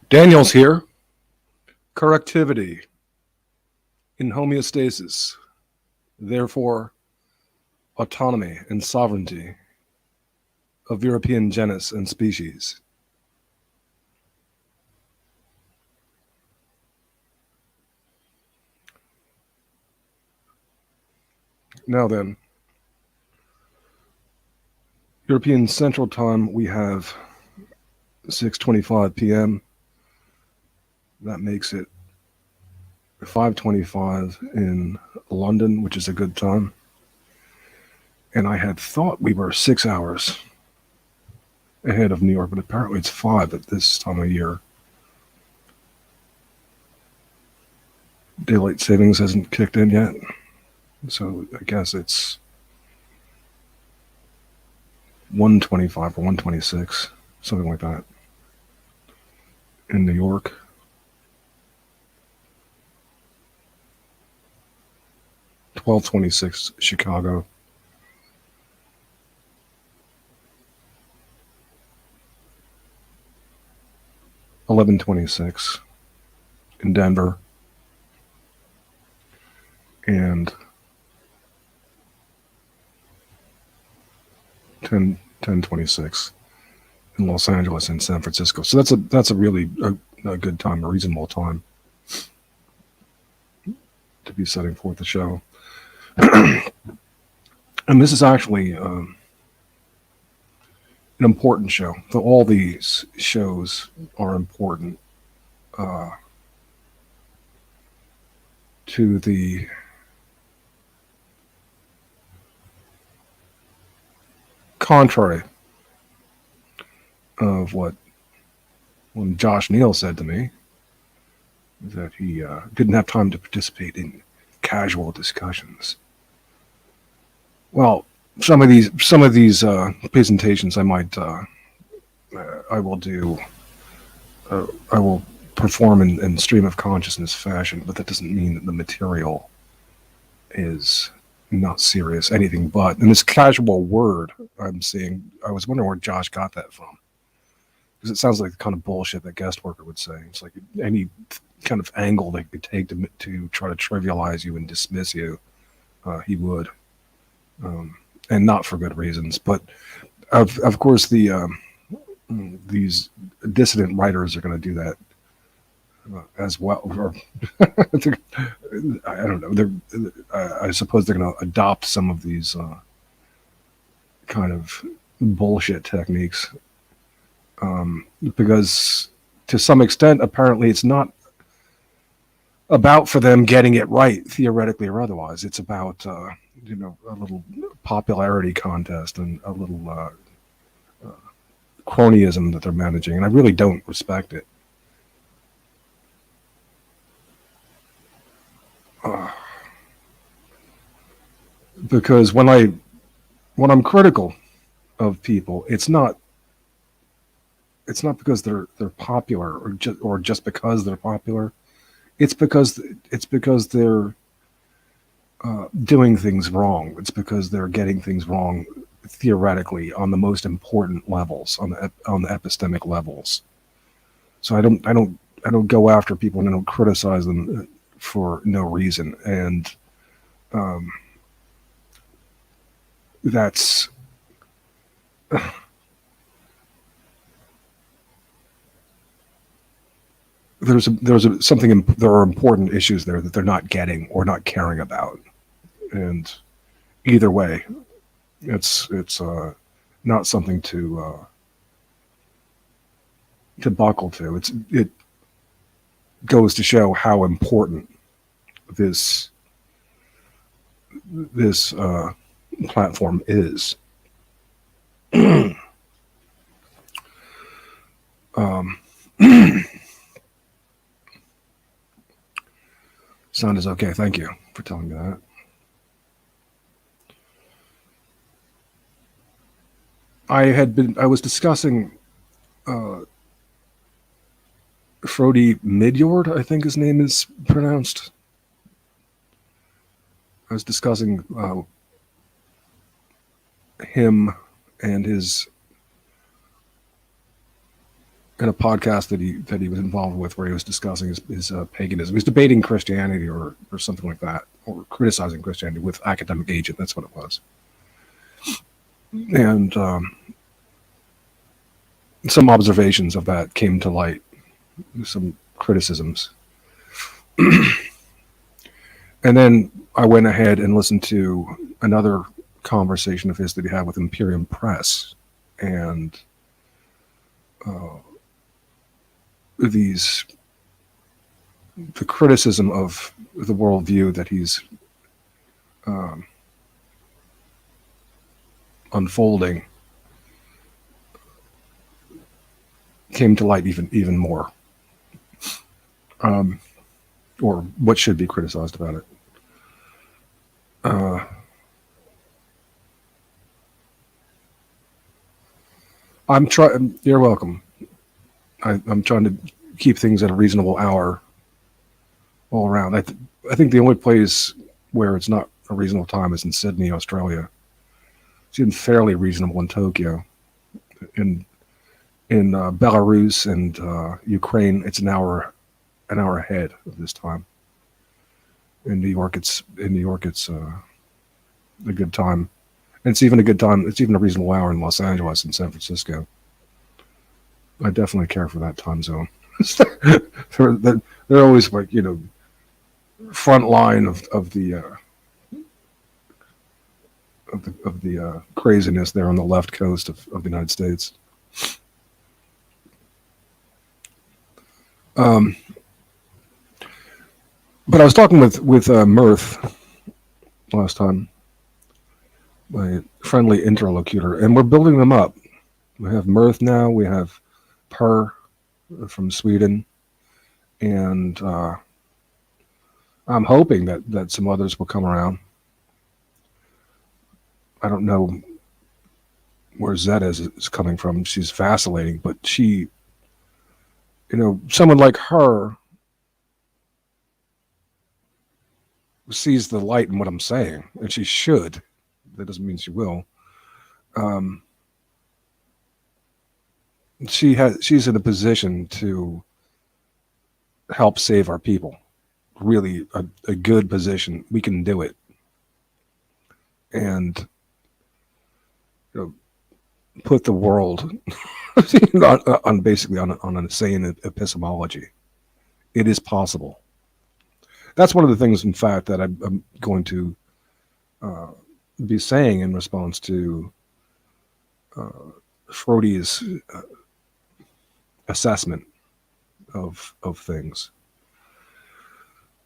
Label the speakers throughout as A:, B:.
A: Daniel's here. Correctivity in homeostasis, therefore autonomy and sovereignty of European genus and species. Now then, European Central Time, we have 6:25 p.m. That makes it 5:25 in London, which is a good time. And I had thought we were 6 hours ahead of New York, but apparently it's 5 at this time of year. Daylight savings hasn't kicked in yet, so I guess it's 1:25 or 1:26, something like that, in New York. $12:26 Chicago. $11:26 in Denver, and 10:26 in Los Angeles and San Francisco. So that's a really a good time, a reasonable time to be setting forth the show. And this is actually an important show. So all these shows are important to the contrary of what when Josh Neal said to me, that he didn't have time to participate in casual discussions. Well, some of these presentations I will do. I will perform in stream of consciousness fashion, but that doesn't mean that the material is not serious, anything but. And this casual word I'm seeing, I was wondering where Josh got that from, because it sounds like the kind of bullshit that guest worker would say. It's like any kind of angle they could take to try to trivialize you and dismiss you, he would, and not for good reasons. But of course, these dissident writers are going to do that as well. Or I don't know. I suppose they're going to adopt some of these kind of bullshit techniques, because to some extent, apparently, it's not about for them getting it right, theoretically or otherwise. It's about a little popularity contest and a little cronyism that they're managing, and I really don't respect it. Because when I'm critical of people, it's not because they're popular or just because they're popular. It's because they're doing things wrong. It's because they're getting things wrong theoretically on the most important levels, on the epistemic levels. So I don't go after people and I don't criticize them for no reason. And that's there are important issues there that they're not getting or not caring about, and either way, it's not something to buckle to. It goes to show how important this platform is. Sound is okay. Thank you for telling me that. I was discussing Fróði Midjord, I think his name is pronounced. I was discussing him and his in a podcast that he was involved with, where he was discussing his paganism. He was debating Christianity or something like that, or criticizing Christianity with academic agent. That's what it was. And some observations of that came to light, some criticisms. And then I went ahead and listened to another conversation of his that he had with Imperium Press, and the criticism of the worldview that he's unfolding came to light even more, or what should be criticized about it. I'm trying. You're welcome. I'm trying to keep things at a reasonable hour all around. I think the only place where it's not a reasonable time is in Sydney, Australia. It's even fairly reasonable in Tokyo. In Belarus and Ukraine, it's an hour ahead of this time. In New York, it's a good time. And it's even a good time. It's even a reasonable hour in Los Angeles and San Francisco. I definitely care for that time zone. they're always like, front line of the craziness there on the left coast of the United States. But I was talking with Mirth last time, my friendly interlocutor, and we're building them up. We have Mirth now. We have Per from Sweden, and I'm hoping that some others will come around. I don't know where Zed is coming from. She's vacillating, but she, someone like her sees the light in what I'm saying, and she should. That doesn't mean she will. She's in a position to help save our people. Really a good position. We can do it. And put the world on basically on an insane epistemology. It is possible. That's one of the things, in fact, that I'm going to be saying in response to Fróði's assessment of things.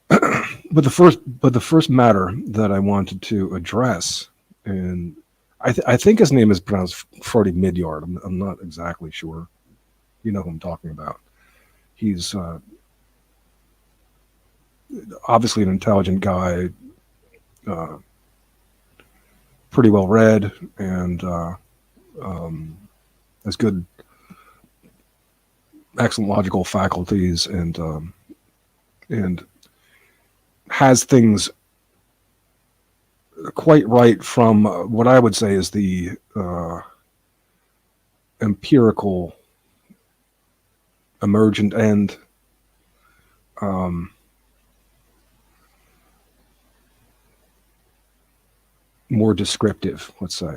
A: But the first matter that I wanted to address, and I think his name is pronounced Fróði Midjord. I'm not exactly sure. You know who I'm talking about. He's obviously an intelligent guy, pretty well read, and has good, excellent logical faculties, and has things quite right from what I would say is the empirical, emergent end. More descriptive, let's say.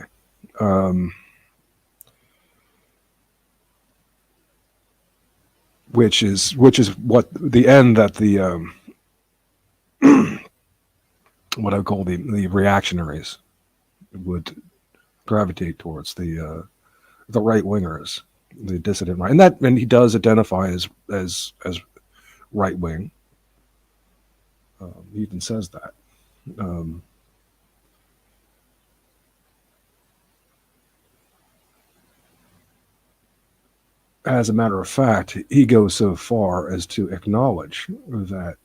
A: Which is what the end that the what I call the reactionaries would gravitate towards, the right wingers, the dissident right, and he does identify as right wing. He even says that. As a matter of fact, he goes so far as to acknowledge that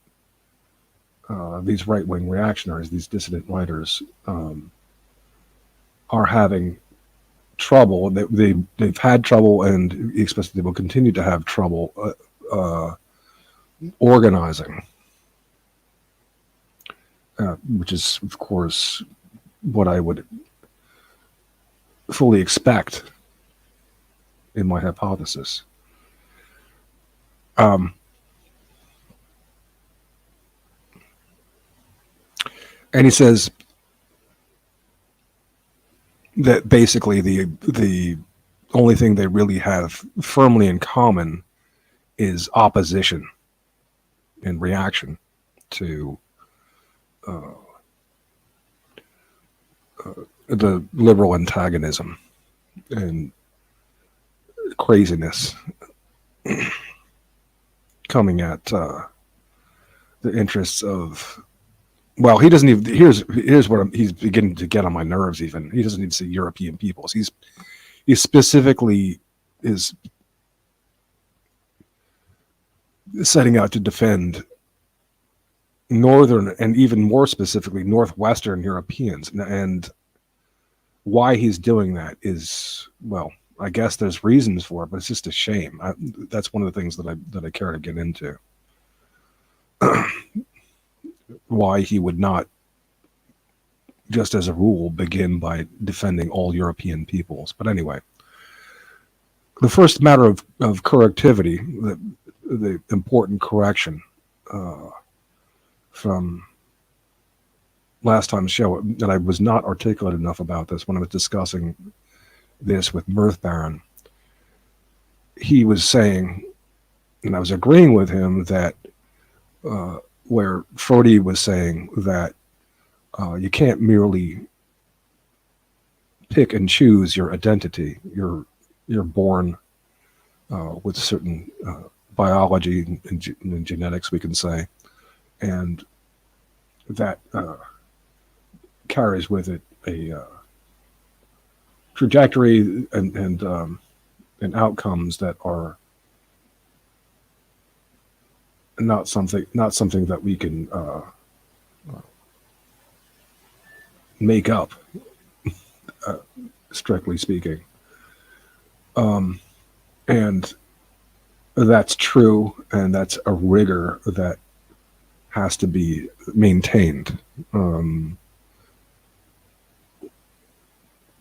A: these right-wing reactionaries, these dissident writers, are having trouble. They've had trouble, and he expects they will continue to have trouble organizing, which is, of course, what I would fully expect in my hypothesis. And he says that basically the only thing they really have firmly in common is opposition and reaction to the liberal antagonism and craziness coming at the interests of. Well, he doesn't even. Here's what he's beginning to get on my nerves. Even he doesn't need to say European peoples. He specifically is setting out to defend northern and even more specifically northwestern Europeans. And why he's doing that is, well, I guess there's reasons for it, but it's just a shame. That's one of the things that I care to get into. Why he would not, just as a rule, begin by defending all European peoples. But anyway, the first matter of correctivity, the important correction from last time's show, that I was not articulate enough about this when I was discussing this with Mirth Baron. He was saying, and I was agreeing with him, that where Fróði was saying that you can't merely pick and choose your identity. You're born with certain biology and genetics, we can say, and that carries with it a trajectory and outcomes that are not something that we can make up, strictly speaking. And that's true, and that's a rigor that has to be maintained,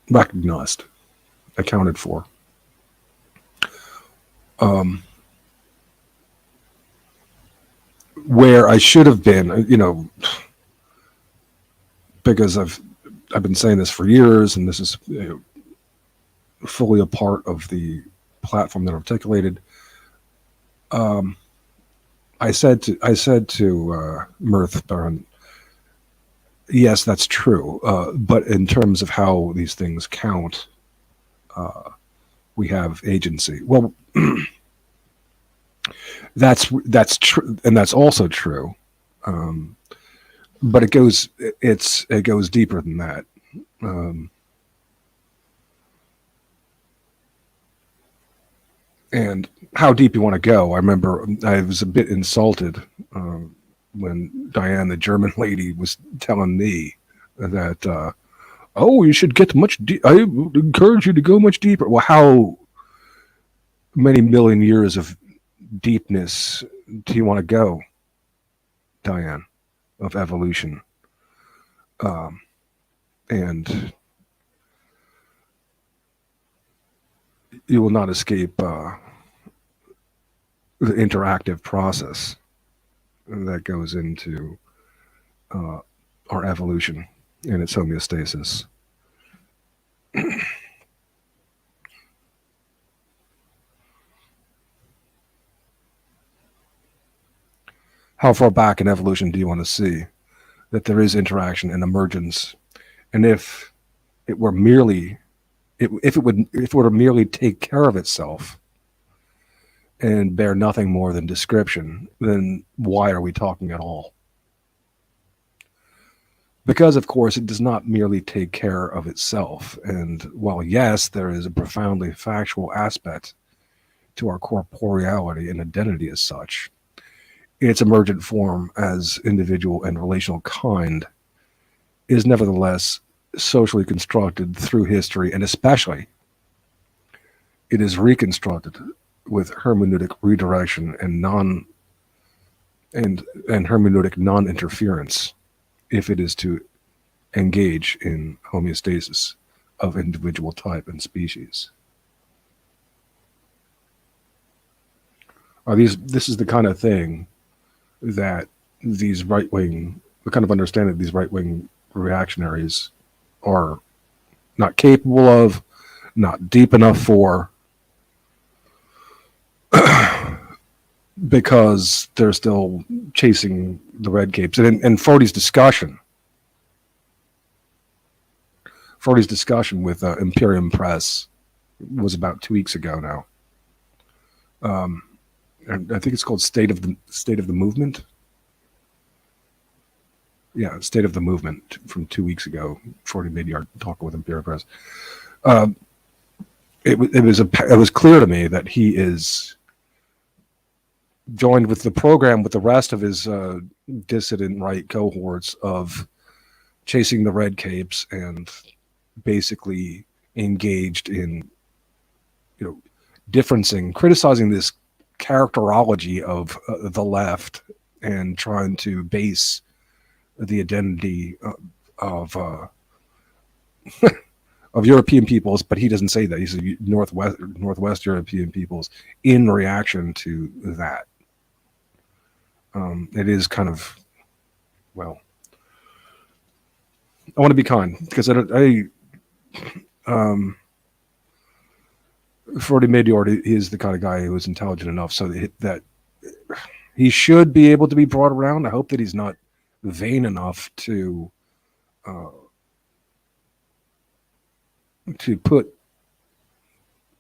A: recognized, accounted for. Where I should have been, because I've been saying this for years, and this is fully a part of the platform that I've articulated. I said to Mirth Baron, yes, that's true, but in terms of how these things count, we have agency. Well, that's true, and that's also true, but it goes deeper than that. And how deep you want to go? I remember I was a bit insulted when Diane, the German lady, was telling me that, you should get much deep. I would encourage you to go much deeper. Well, how many million years of deepness do you want to go, Diane, of evolution? And you will not escape the interactive process that goes into our evolution and its homeostasis. How far back in evolution do you want to see that there is interaction and emergence? And if it were merely, if it were to merely take care of itself and bear nothing more than description, then why are we talking at all? Because, of course, it does not merely take care of itself. And while, yes, there is a profoundly factual aspect to our corporeality and identity as such, its emergent form as individual and relational kind is nevertheless socially constructed through history, and especially it is reconstructed with hermeneutic redirection and hermeneutic non-interference if it is to engage in homeostasis of individual type and species. This is the kind of thing that these right wing, the kind of understanding these right wing reactionaries are not capable of, not deep enough for, because they're still chasing the red capes. And in Fróði's discussion with Imperium Press was about 2 weeks ago now. And I think it's called State of the Movement. Yeah, State of the Movement from 2 weeks ago. Fróði Midjord talking with Imperium Press. It was clear to me that he is joined with the program with the rest of his dissident right cohorts of chasing the red capes and basically engaged in, criticizing this characterology of the left and trying to base the identity of of European peoples, but he doesn't say that. He says Northwest European peoples in reaction to that. It is kind of, well, I want to be kind because Fróði Midjord is the kind of guy who is intelligent enough so that he should be able to be brought around. I hope that he's not vain enough to put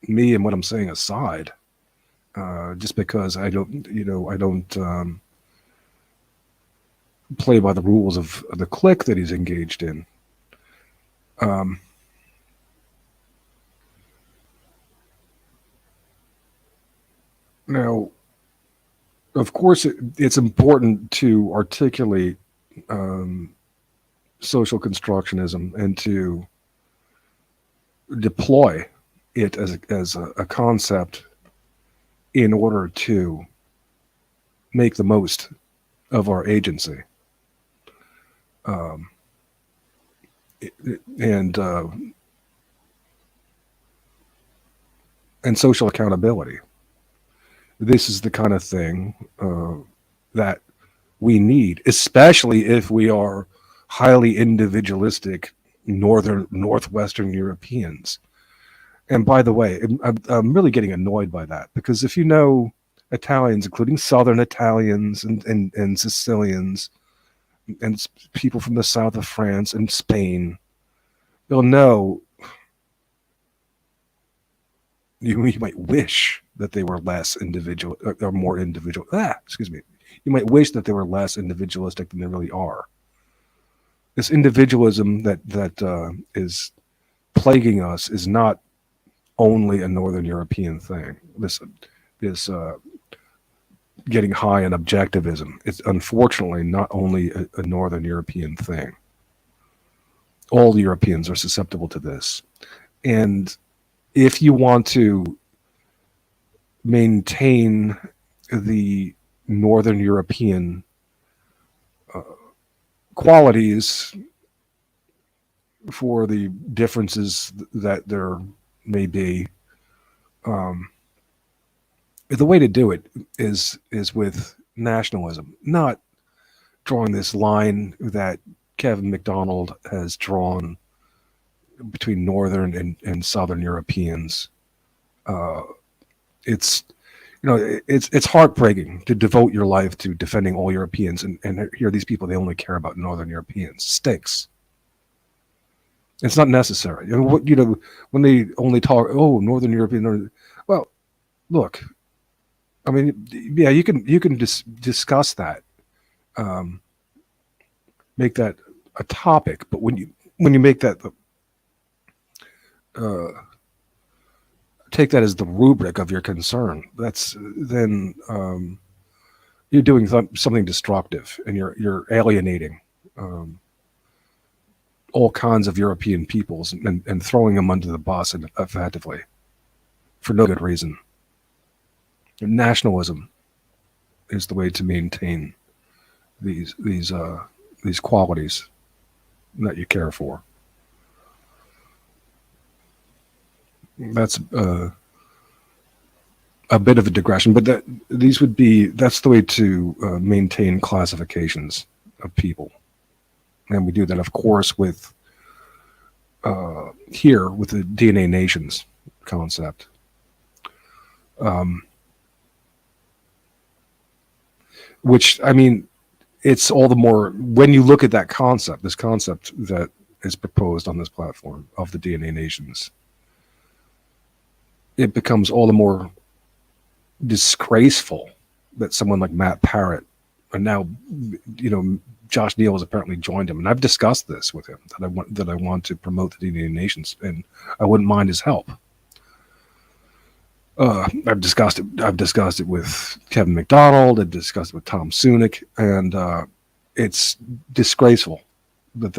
A: me and what I'm saying aside, just because I don't play by the rules of the clique that he's engaged in. Now, of course, it's important to articulate social constructionism and to deploy it as a concept in order to make the most of our agency. And social accountability. This is the kind of thing that we need, especially if we are highly individualistic Northwestern Europeans. And by the way, I'm really getting annoyed by that, because if you know Italians, including Southern Italians and Sicilians and people from the south of France and Spain, you'll know, you might wish that they were less individual or more individual. You might wish that they were less individualistic than they really are. This individualism that is plaguing us is not only a Northern European thing. This getting high in objectivism. It's unfortunately not only a Northern European thing. All Europeans are susceptible to this. And if you want to maintain the Northern European qualities for the differences that there may be, the way to do it is with nationalism, not drawing this line that Kevin MacDonald has drawn between Northern and Southern Europeans. It's heartbreaking to devote your life to defending all Europeans and hear these people, they only care about Northern Europeans. Stinks. It's not necessary. When they only talk, Northern European, well, look, I mean, yeah, you can discuss that, make that a topic, but when you make that take that as the rubric of your concern, then you're doing something destructive, and you're alienating all kinds of European peoples and throwing them under the bus, and effectively for no good reason. Nationalism is the way to maintain these qualities that you care for. That's a bit of a digression, but that's the way to maintain classifications of people. And we do that, of course, with here with the DNA nations concept. Which, I mean, it's all the more, when you look at that concept, this concept that is proposed on this platform of the DNA nations, it becomes all the more disgraceful that someone like Matt Parrott, and now, Josh Neal has apparently joined him, and I've discussed this with him, that I want to promote the DNA nations, and I wouldn't mind his help. I've discussed it with Kevin McDonald. I've discussed it with Tom Sunick, and it's disgraceful that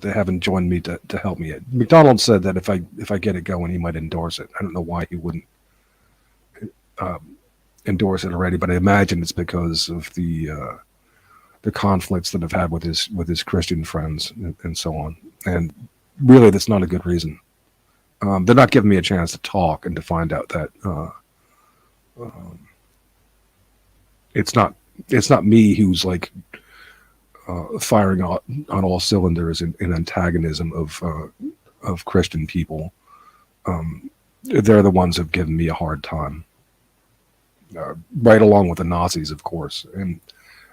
A: they haven't joined me to help me yet. McDonald said that if I get it going, he might endorse it. I don't know why he wouldn't endorse it already, but I imagine it's because of the conflicts that I've had with his Christian friends and so on. And really, that's not a good reason. They're not giving me a chance to talk and to find out that it's not me who's like firing on all cylinders in antagonism of Christian people. They're the ones who've given me a hard time, right along with the Nazis, of course, and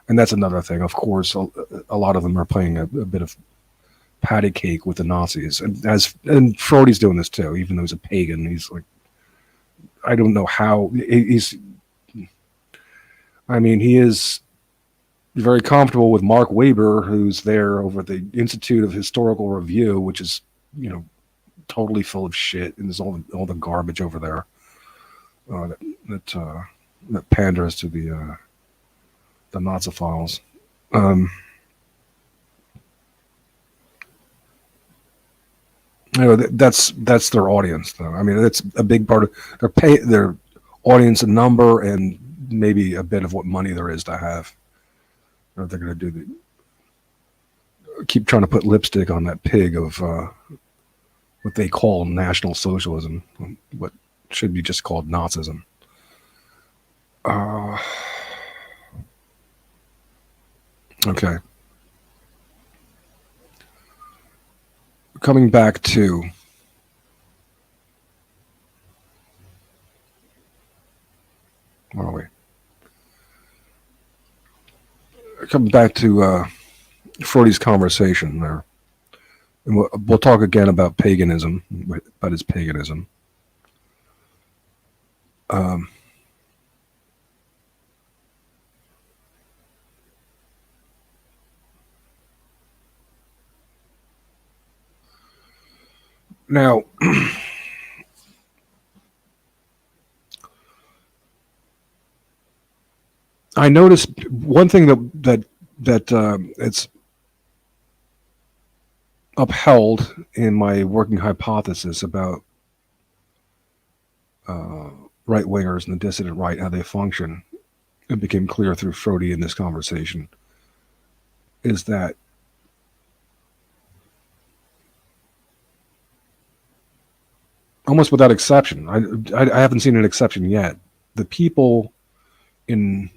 A: that's another thing. Of course, a lot of them are playing a bit of patty cake with the Nazis, and Fróði's doing this too, even though he's a pagan. He's like, I don't know how he is very comfortable with Mark Weber, who's there over at the Institute of Historical Review, which is, totally full of shit, and there's all the garbage over there that panders to the Nazophiles. That's their audience, though. I mean, that's a big part of their audience and number, and maybe a bit of what money there is to have. Or they're going to keep trying to put lipstick on that pig of what they call National Socialism, what should be just called Nazism. Okay. Coming back to where are we? Coming back to Fróði's conversation there, and we'll talk again about paganism, about his paganism. Now, I noticed one thing that it's upheld in my working hypothesis about right-wingers and the dissident right, how they function. It became clear through Fróði in this conversation, is that almost without exception, I haven't seen an exception yet, the people in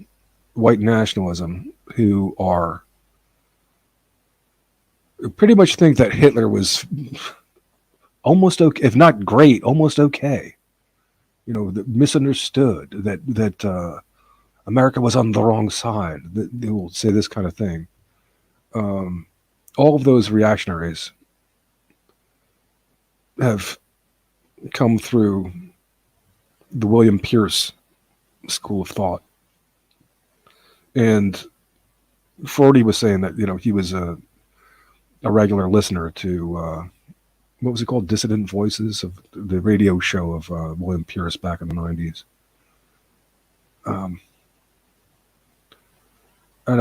A: white nationalism who pretty much think that Hitler was almost okay, if not great, almost okay. Misunderstood, that America was on the wrong side. They will say this kind of thing. All of those reactionaries have come through the William Pierce school of thought. And Fróði was saying that, he was a regular listener to, what was it called? Dissident Voices, of the radio show of William Pierce back in the 90s. And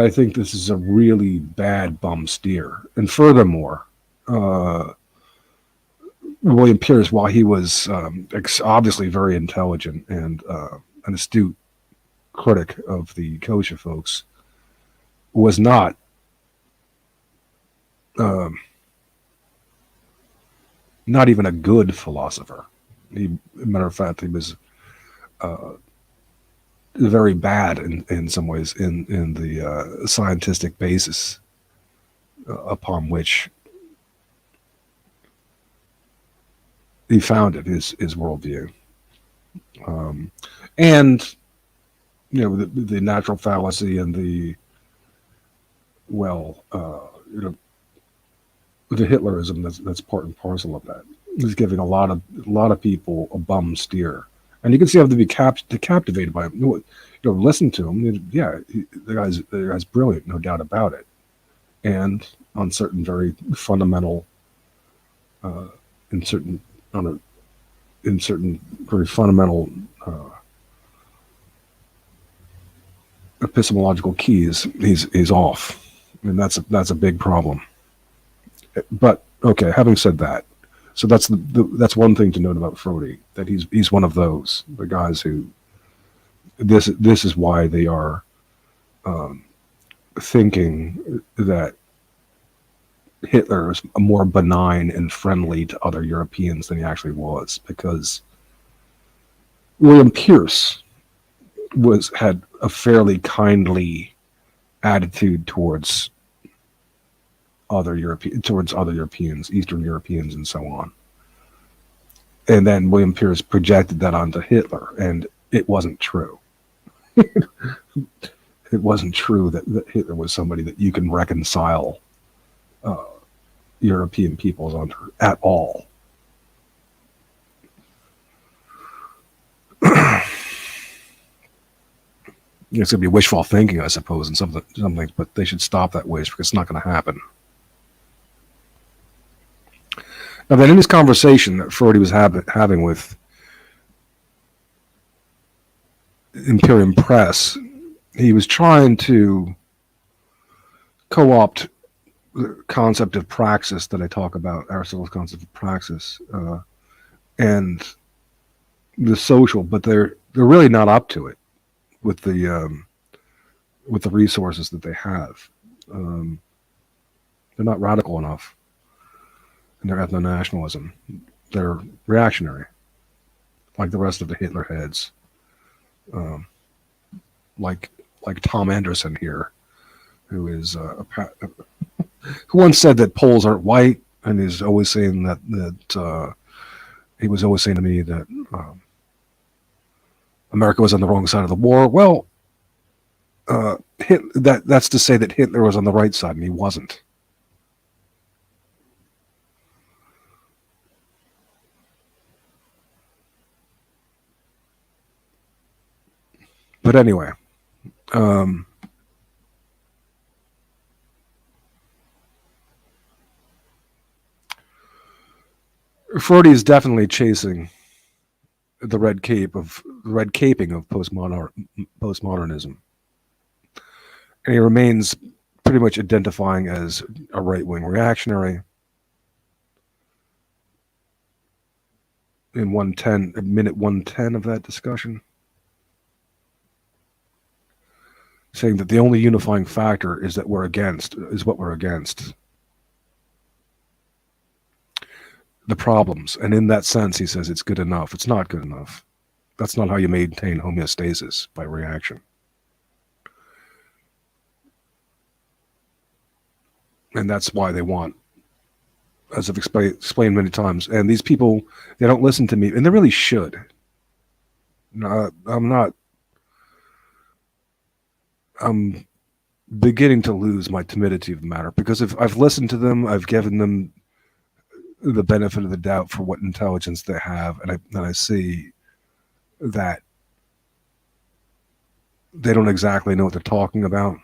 A: I think this is a really bad bum steer. And furthermore, William Pierce, while he was obviously very intelligent and an astute critic of the kosher folks, was not even a good philosopher. Matter of fact, he was very bad in some ways in the scientific basis upon which he founded his worldview. And the natural fallacy and the the Hitlerism that's part and parcel of that. He's giving a lot of people a bum steer, and you can see how they be captivated by him. Listen to him. Yeah, the guy's brilliant, no doubt about it. And on certain very fundamental, in certain very fundamental epistemological keys, he's off, and that's a big problem. But okay, having said that, so that's one thing to note about Fróði, that he's one of the guys who this is why they are thinking that Hitler is more benign and friendly to other Europeans than he actually was, because William Pierce had a fairly kindly attitude towards other Europeans, Eastern Europeans, and so on. And then William Pierce projected that onto Hitler, and it wasn't true. It wasn't true that Hitler was somebody that you can reconcile European peoples under at all. It's going to be wishful thinking, I suppose, and some things, but they should stop that wish, because it's not going to happen. Now, then, in this conversation that Fróði was having with Imperium Press, he was trying to co-opt the concept of praxis that I talk about, Aristotle's concept of praxis, and the social, but they're really not up to it with the resources that they have. They're not radical enough in their ethno-nationalism. They're reactionary, like the rest of the Hitler heads, like Tom Anderson here, who is who once said that Poles aren't white, and is always saying that he was always saying to me that America was on the wrong side of the war. Well, that's to say that Hitler was on the right side, and he wasn't. But anyway, Fróði is definitely chasing the red caping of postmodernism, and he remains pretty much identifying as a right-wing reactionary. In minute 110 of that discussion, saying that the only unifying factor is what we're against the problems, and in that sense, he says it's good enough. It's not good enough. That's not how you maintain homeostasis, by reaction. And that's why they want, as I've explained many times, and these people, they don't listen to me, and they really should. I'm beginning to lose my timidity of the matter, because if I've listened to them, I've given them the benefit of the doubt for what intelligence they have, and I see that they don't exactly know what they're talking about,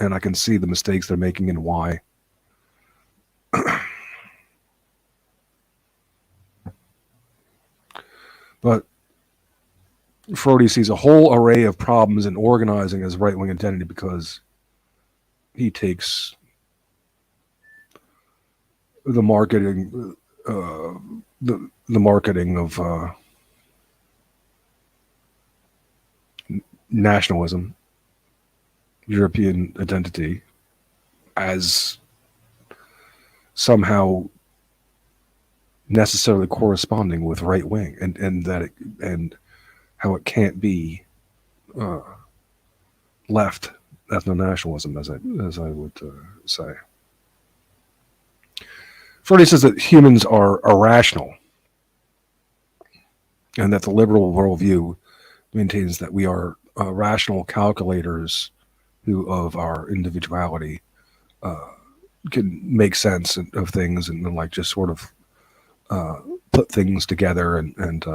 A: and I can see the mistakes they're making and why. But Fróði sees a whole array of problems in organizing his right-wing identity, because he takes the marketing of nationalism, European identity, as somehow necessarily corresponding with right wing, and how it can't be left ethno-nationalism, as I would say. Fróði says that humans are irrational, and that the liberal worldview maintains that we are rational calculators who, of our individuality, can make sense of things and like just sort of put things together and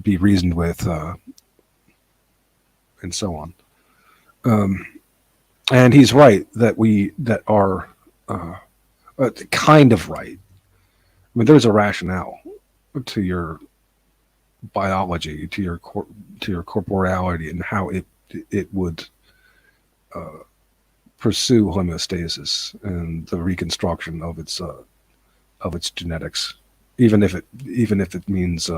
A: be reasoned with, and so on. And he's right that are kind of right. I mean, there's a rationale to your biology, to your corporeality, and how it would pursue homeostasis and the reconstruction of its genetics, even if it means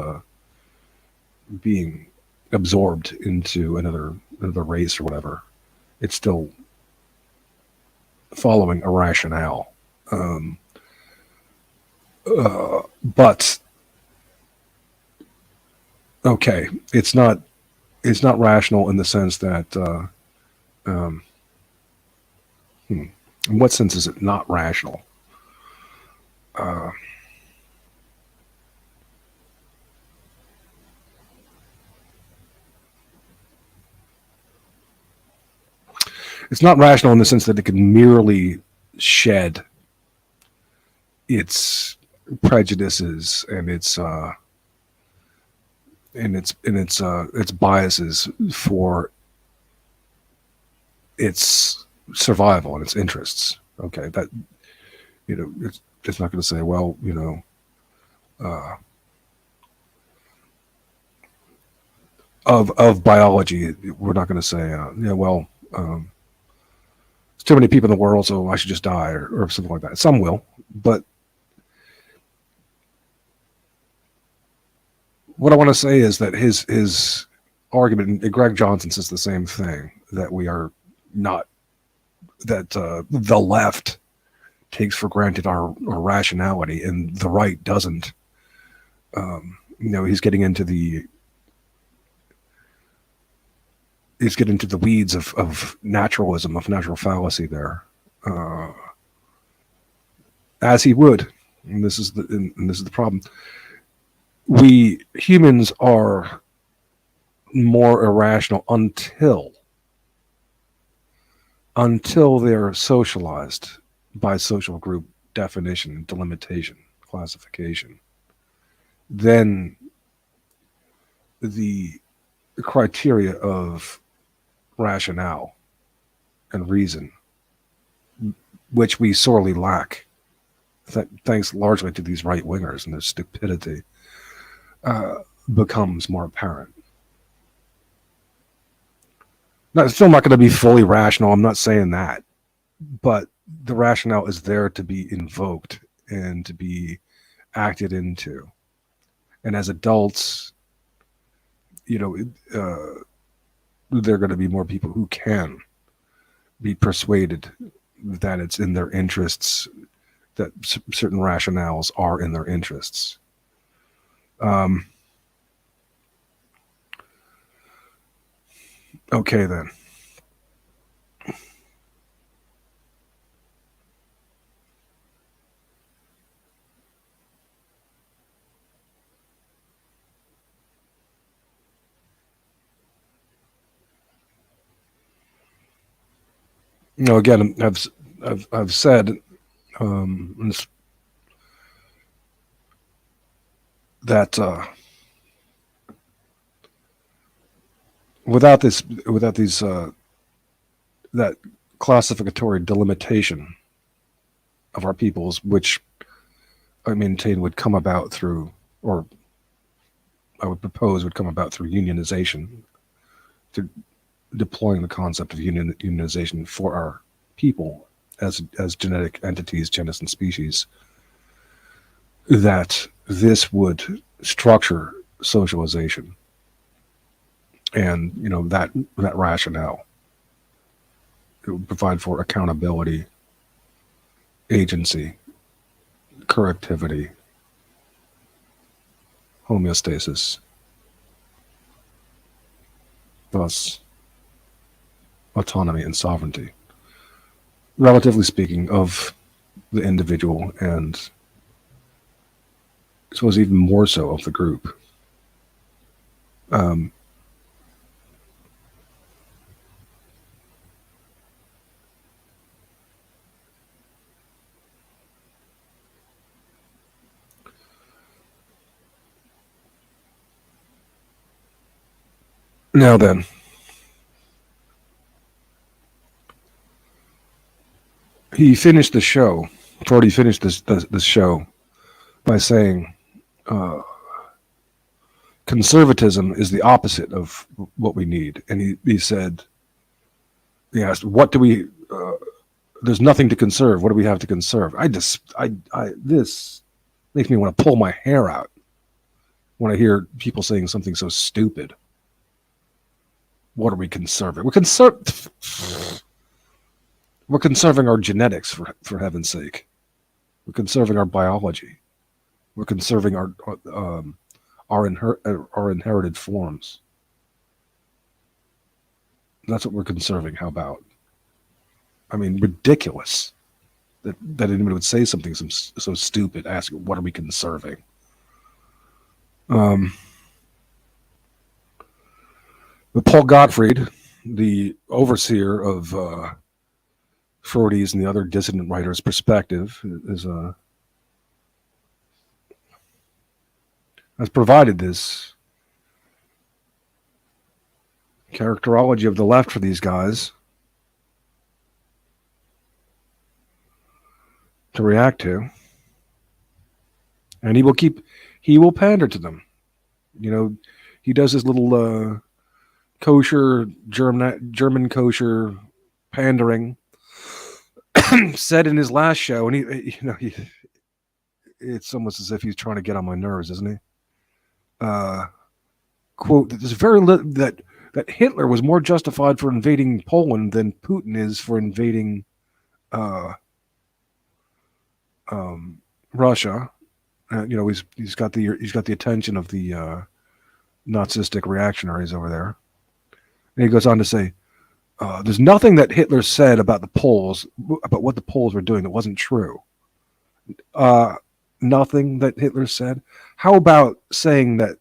A: being absorbed into another race or whatever. It's still following a rationale. But okay, it's not rational in the sense that in what sense is it not rational? It's not rational in the sense that it can merely shed its prejudices and its biases for its survival and its interests. Okay, that it's not going to say, well, of biology, we're not going to say, well, there's too many people in the world, so I should just die, or something like that. Some will, but what I want to say is that his argument, and Greg Johnson says the same thing, that we are not, that the left takes for granted our rationality and the right doesn't. He's getting into the weeds of naturalism, of natural fallacy there, as he would, and this is the problem. We humans are more irrational until they're socialized by social group definition, delimitation, classification. Then the criteria of rationale and reason, which we sorely lack, thanks largely to these right-wingers and their stupidity, becomes more apparent. Now, it's still not going to be fully rational, I'm not saying that, but the rationale is there to be invoked and to be acted into. And as adults, there are going to be more people who can be persuaded that it's in their interests, that certain rationales are in their interests. Okay, then. Again, I've said that without these that classificatory delimitation of our peoples, which I maintain would come about through, or I would propose would come about through unionization, through deploying the concept of unionization for our people as genetic entities, genus and species, that this would structure socialization and that rationale. It would provide for accountability, agency, correctivity, homeostasis. thus autonomy and sovereignty, relatively speaking, of the individual, and I suppose even more so of the group. Now then, he finished the show. Fróði finished this show by saying, conservatism is the opposite of what we need. And he said, he asked, what do we, there's nothing to conserve. What do we have to conserve? This makes me want to pull my hair out when I hear people saying something so stupid. What are we conserving? We're conserving our genetics, for heaven's sake. We're conserving our biology. We're conserving our inherited forms. That's what we're conserving. How about? I mean, ridiculous that anyone would say something so stupid. Ask, what are we conserving? But Paul Gottfried, the overseer of Fróði's and the other dissident writers' perspective, has provided this characterology of the left for these guys to react to, and he will pander to them. You know, he does his little kosher German kosher pandering. Said in his last show, and it's almost as if he's trying to get on my nerves, isn't he? Quote, there's that Hitler was more justified for invading Poland than Putin is for invading Russia. He's got the attention of the Nazistic reactionaries over there. And he goes on to say, there's nothing that Hitler said about the Poles, about what the Poles were doing, that wasn't true. Nothing that Hitler said. How about saying that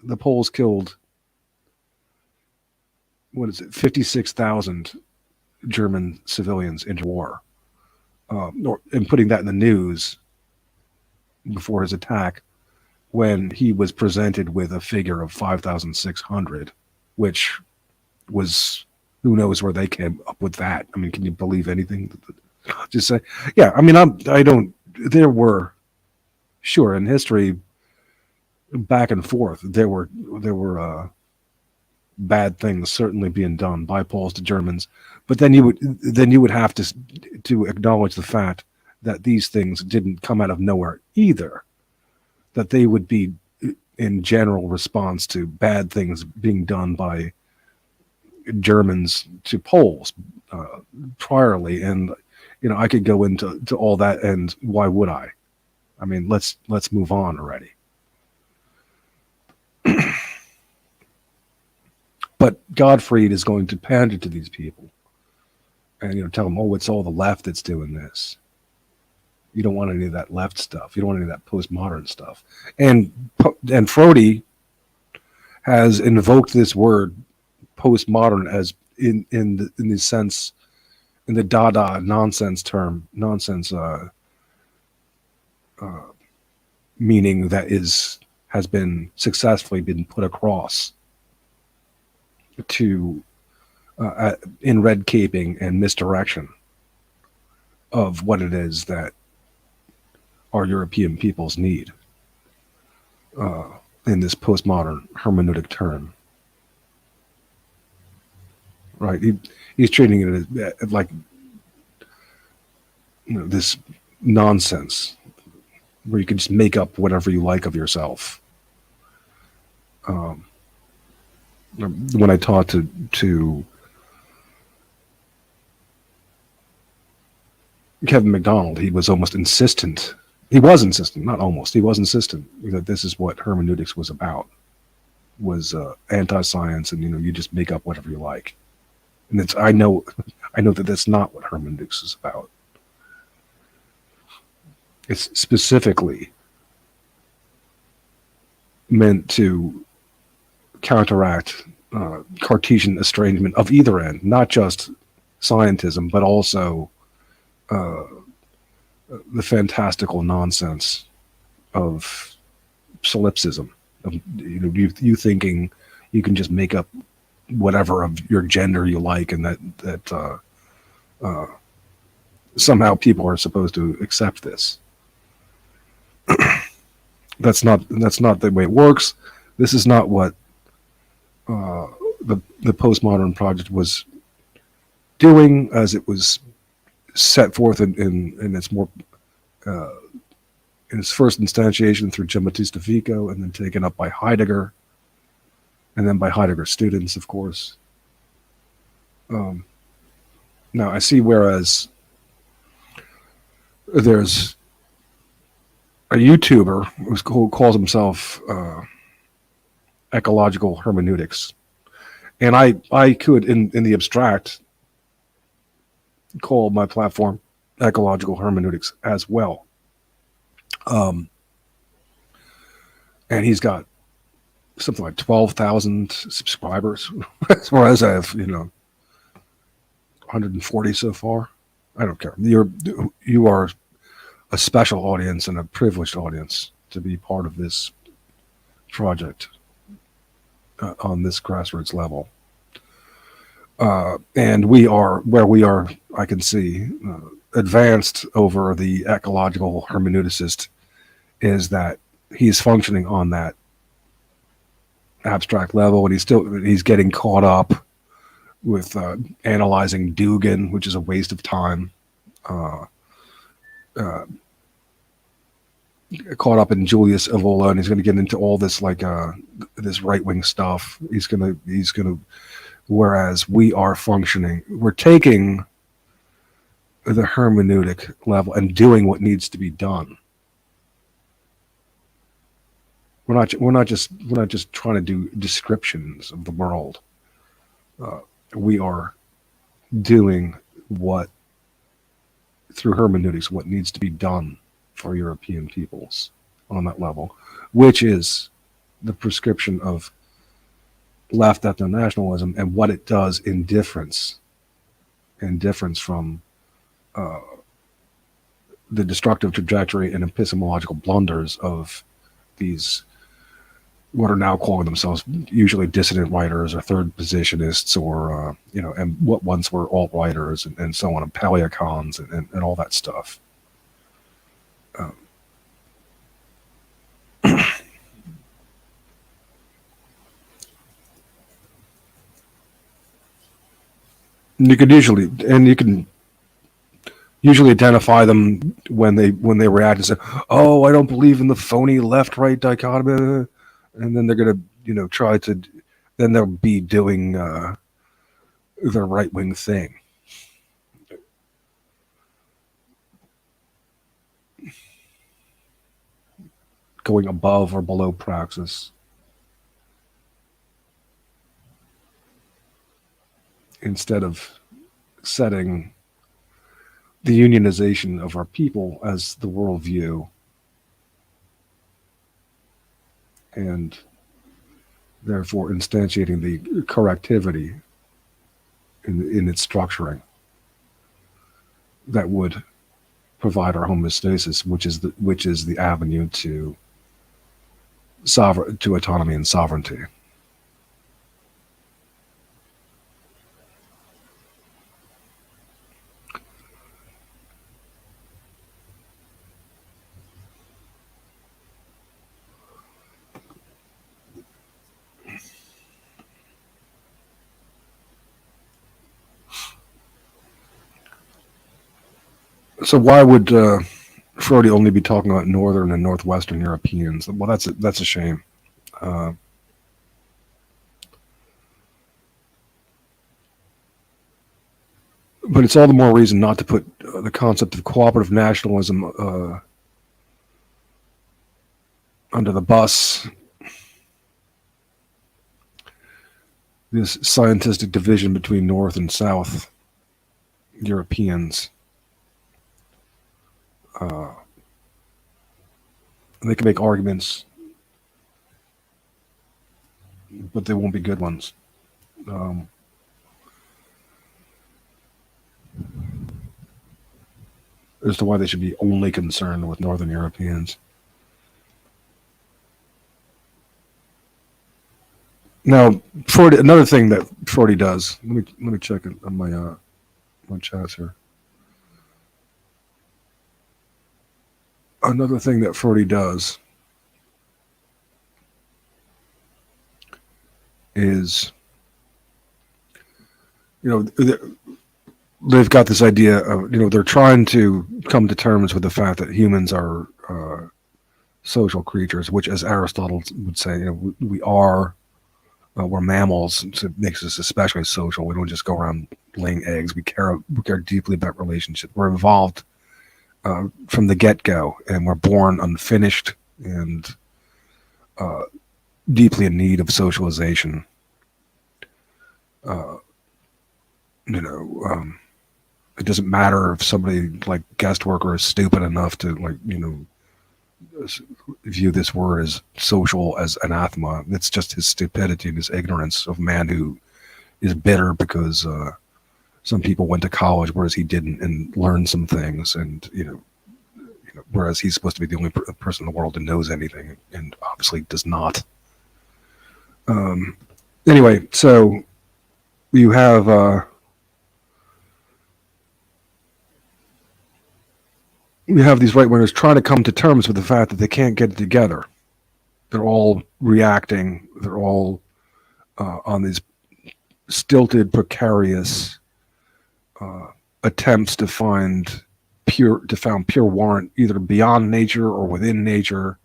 A: the Poles killed, 56,000 German civilians in war, and putting that in the news before his attack, when he was presented with a figure of 5,600, which was, who knows where they came up with that? I mean, can you believe anything? Just say, yeah. I mean, there were, sure, in history, back and forth, there were bad things certainly being done by Poles to Germans, but then you would have to acknowledge the fact that these things didn't come out of nowhere either. That they would be in general response to bad things being done by Germans to Poles priorly, and I could go into all that, and why would I? I mean, let's move on already. But Gottfried is going to pander to these people, and tell them, oh, it's all the left that's doing this. You don't want any of that left stuff. You don't want any of that postmodern stuff. And Fróði has invoked this word postmodern as in the sense, in the Dada nonsense meaning that has been successfully been put across to in red caping and misdirection of what it is that our European peoples need in this postmodern hermeneutic term. Right, he's treating it as like this nonsense where you can just make up whatever you like of yourself. When I talked to Kevin McDonald, he was almost insistent. He was insistent, not almost. He was insistent that this is what hermeneutics was about. was anti-science, and you just make up whatever you like. And I know that that's not what hermeneutics is about. It's specifically meant to counteract Cartesian estrangement of either end, not just scientism, but also the fantastical nonsense of solipsism. Of, you thinking you can just make up whatever of your gender you like, and that somehow people are supposed to accept this. That's not the way it works. This is not what the postmodern project was doing, as it was set forth in its more in its first instantiation through Giambattista Vico, and then taken up by Heidegger, and then by Heidegger's students, of course. Now I see, whereas there's a YouTuber who calls himself ecological hermeneutics, and I could in the abstract call my platform ecological hermeneutics as well. And he's got something like 12,000 subscribers, whereas I have 140 so far. I don't care. You are a special audience and a privileged audience to be part of this project on this grassroots level. And we are, where we are, I can see, advanced over the ecological hermeneuticist, is that he's functioning on that abstract level, and he's getting caught up with analyzing Dugin, which is a waste of time. Caught up in Julius Evola, and he's going to get into all this this right-wing stuff. He's gonna. Whereas we are functioning, we're taking the hermeneutic level and doing what needs to be done. We're not just trying to do descriptions of the world. We are doing what, through hermeneutics, what needs to be done for European peoples on that level, which is the prescription of left ethno-nationalism and what it does in difference from the destructive trajectory and epistemological blunders of these, what are now calling themselves usually dissident writers or third positionists, or and what once were alt-writers and so on, and paleocons and all that stuff. You can usually identify them when they react and say, "Oh, I don't believe in the phony left-right dichotomy," and then they're gonna try to, then they'll be doing the right-wing thing. Going above or below praxis, instead of setting the unionization of our people as the worldview, and therefore instantiating the correctivity in its structuring that would provide our homeostasis, which is the avenue to autonomy and sovereignty. So why would Fróði only be talking about Northern and Northwestern Europeans? Well, that's a shame. But it's all the more reason not to put the concept of cooperative nationalism under the bus, this scientific division between North and South Europeans. They can make arguments, but they won't be good ones. As to why they should be only concerned with Northern Europeans. Now, another thing that Fróði does. Let me check it on my chats here. Another thing that Fróði does is, they've got this idea of, they're trying to come to terms with the fact that humans are social creatures, which, as Aristotle would say, we are. We're mammals, so it makes us especially social. We don't just go around laying eggs. We care deeply about relationships. We're evolved from the get-go, and we're born unfinished and deeply in need of socialization. It doesn't matter if somebody like guest worker is stupid enough to view this word as social as anathema. It's just his stupidity and his ignorance of man who is bitter because some people went to college whereas he didn't and learned some things, and whereas he's supposed to be the only person in the world who knows anything and obviously does not. Anyway, so you have these right-wingers trying to come to terms with the fact that they can't get it together. They're all reacting. They're all on these stilted, precarious attempts to found pure warrant either beyond nature or within nature,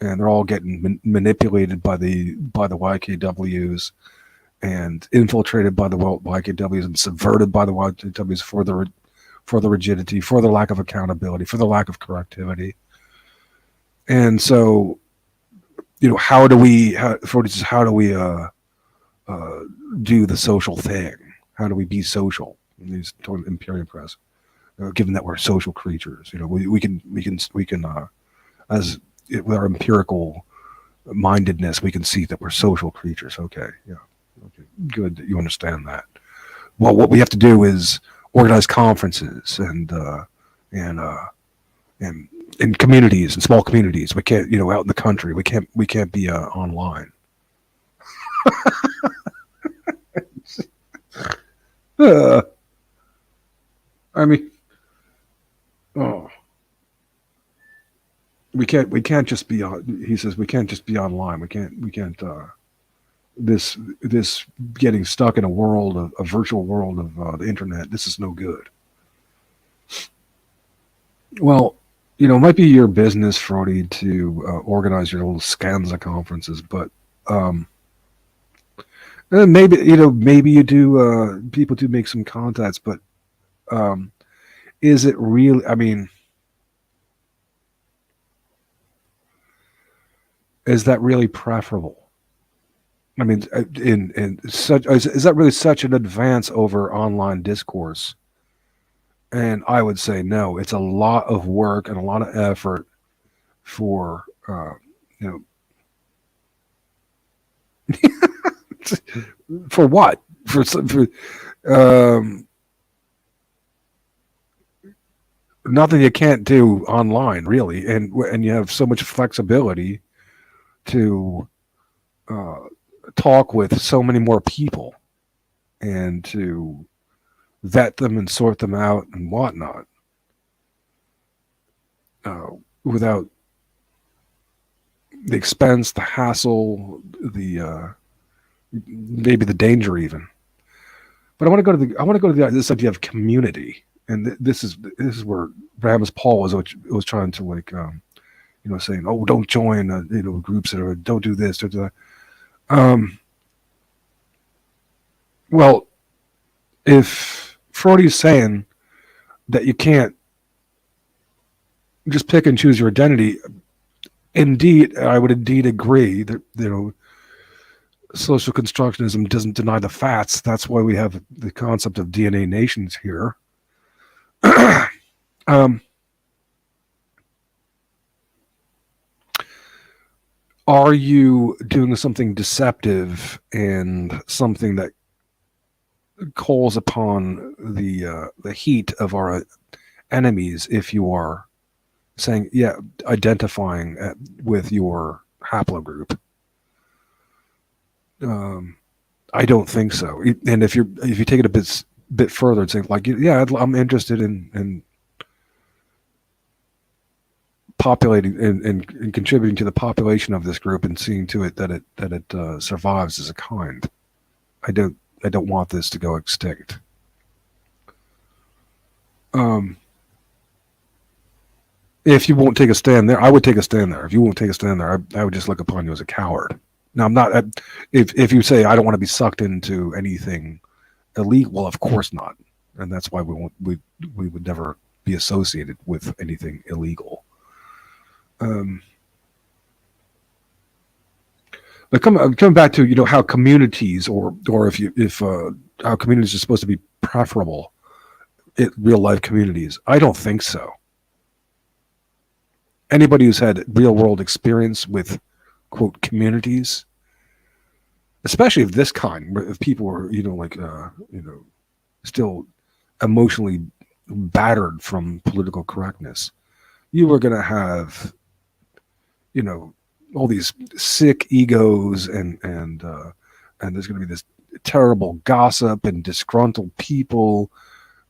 A: and they're all getting manipulated by the YKWs and infiltrated by the YKWs and subverted by the YKWs for the rigidity, for the lack of accountability, for the lack of correctivity. And so, how do we do the social thing? How do we be social? In these Imperial Press, given that we're social creatures, we can as with our empirical mindedness, we can see that we're social creatures. Okay, yeah, okay, good that you understand that. Well, what we have to do is organize conferences and in communities and small communities. We can't, out in the country. We can't be online. I mean, we can't just be on. He says we can't just be online. We can't. This getting stuck in a virtual world of the internet. This is no good. Well, it might be your business, Fróði, to organize your little Scanza conferences, but maybe you do. People do make some contacts, but is it really? I mean, is that really preferable? I mean, in such is that really such an advance over online discourse? And I would say no. It's a lot of work and a lot of effort for for what? For nothing you can't do online, really, and you have so much flexibility to talk with so many more people and to vet them and sort them out and whatnot without the expense, the hassle, the maybe the danger even. But I want to go to this idea of community, and this is where Ram's Paul was trying to saying, oh, don't join groups that are, don't do this, don't do that. Well, if Fróði's saying that you can't just pick and choose your identity, indeed, I would indeed agree that social constructionism doesn't deny the facts. That's why we have the concept of DNA nations here. Are you doing something deceptive and something that calls upon the heat of our enemies if you are saying, yeah, identifying with your haplogroup? I don't think so. And if you take it a bit further and say, like, yeah, I'm interested in populating and contributing to the population of this group and seeing to it that it survives as a kind. I don't want this to go extinct. If you won't take a stand there, I would take a stand there. If you won't take a stand there, I would just look upon you as a coward. Now, I'm not. If you say I don't want to be sucked into anything illegal, well, of course not, and that's why we would never be associated with anything illegal. But coming back to how communities or if how communities are supposed to be preferable in real life communities, I don't think so. Anybody who's had real world experience with quote communities, especially of this kind, where if people are still emotionally battered from political correctness, you are going to have all these sick egos and there's going to be this terrible gossip and disgruntled people.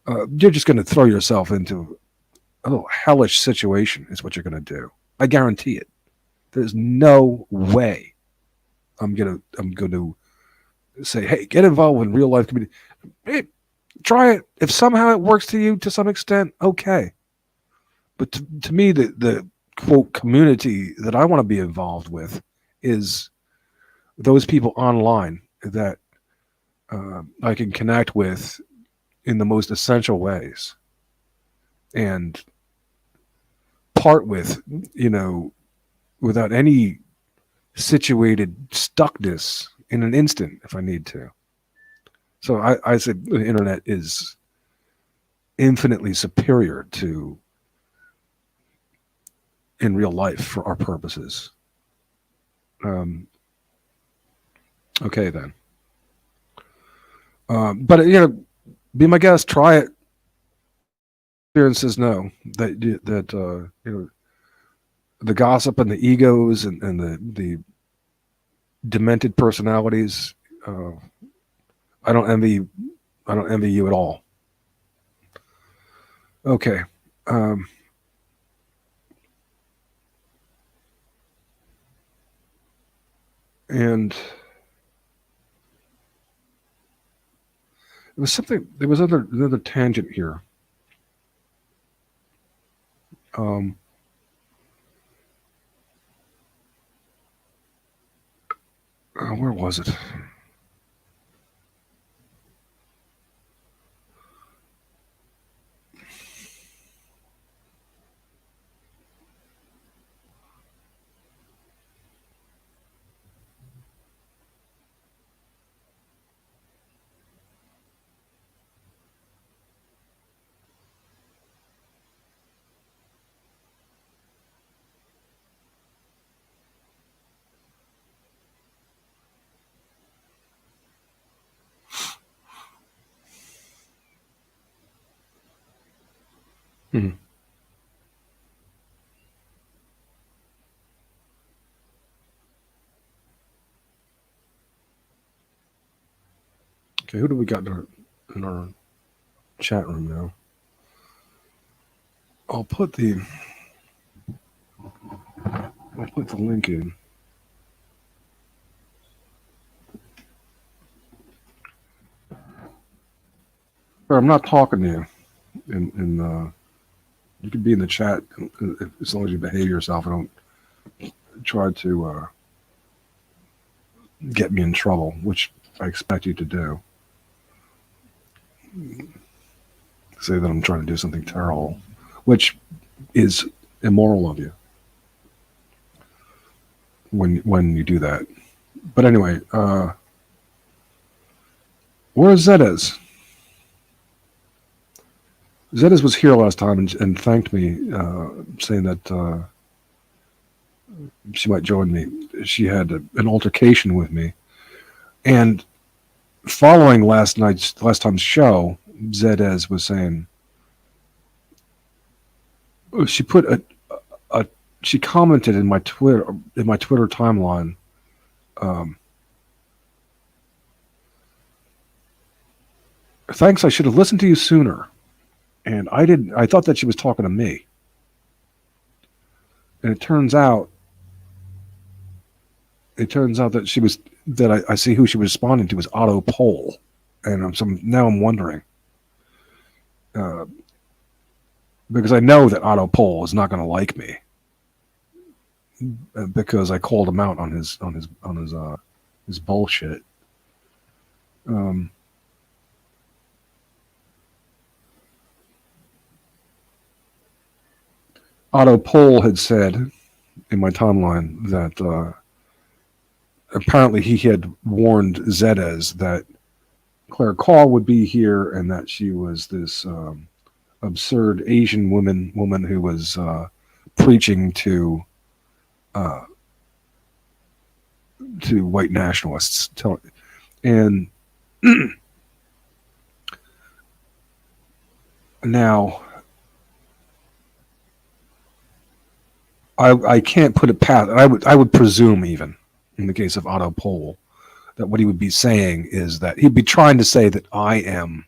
A: You're just going to throw yourself into a little hellish situation is what you're going to do. I guarantee it. There's no way I'm going to say, hey, get involved in real life community. Hey, try it. If somehow it works to you to some extent, okay. But to me, the quote community that I want to be involved with is those people online that I can connect with in the most essential ways and part with, without any situated stuckness in an instant if I need to. So I said the internet is infinitely superior to in real life for our purposes. Okay then. But be my guest, try it. Experiences know that the gossip and the egos and the demented personalities. I don't envy you at all. Okay. And it was something. There was another tangent here. Where was it? Hmm. Okay, who do we got in our chat room now? I'll put the link in. Or I'm not talking to you. And you can be in the chat as long as you behave yourself and don't try to get me in trouble, which I expect you to do. Say that I'm trying to do something terrible, which is immoral of you when you do that. But anyway, where is Zedez? Zedez was here last time and thanked me, saying that she might join me. She had an altercation with me, and following last time's show, Zedez was saying she put a she commented in my Twitter timeline. Thanks, I should have listened to you sooner. And I didn't. I thought that she was talking to me. And it turns out that she was that I see who she was responding to was Otto Pole, and now I'm wondering because I know that Otto Pole is not going to like me because I called him out on his bullshit. Otto Pole had said in my timeline that apparently he had warned Zedez that Claire Call would be here and that she was this absurd Asian woman who was preaching to white nationalists. And now I can't put it past. I would presume, even in the case of Otto Pole, that what he would be saying is that he'd be trying to say that I am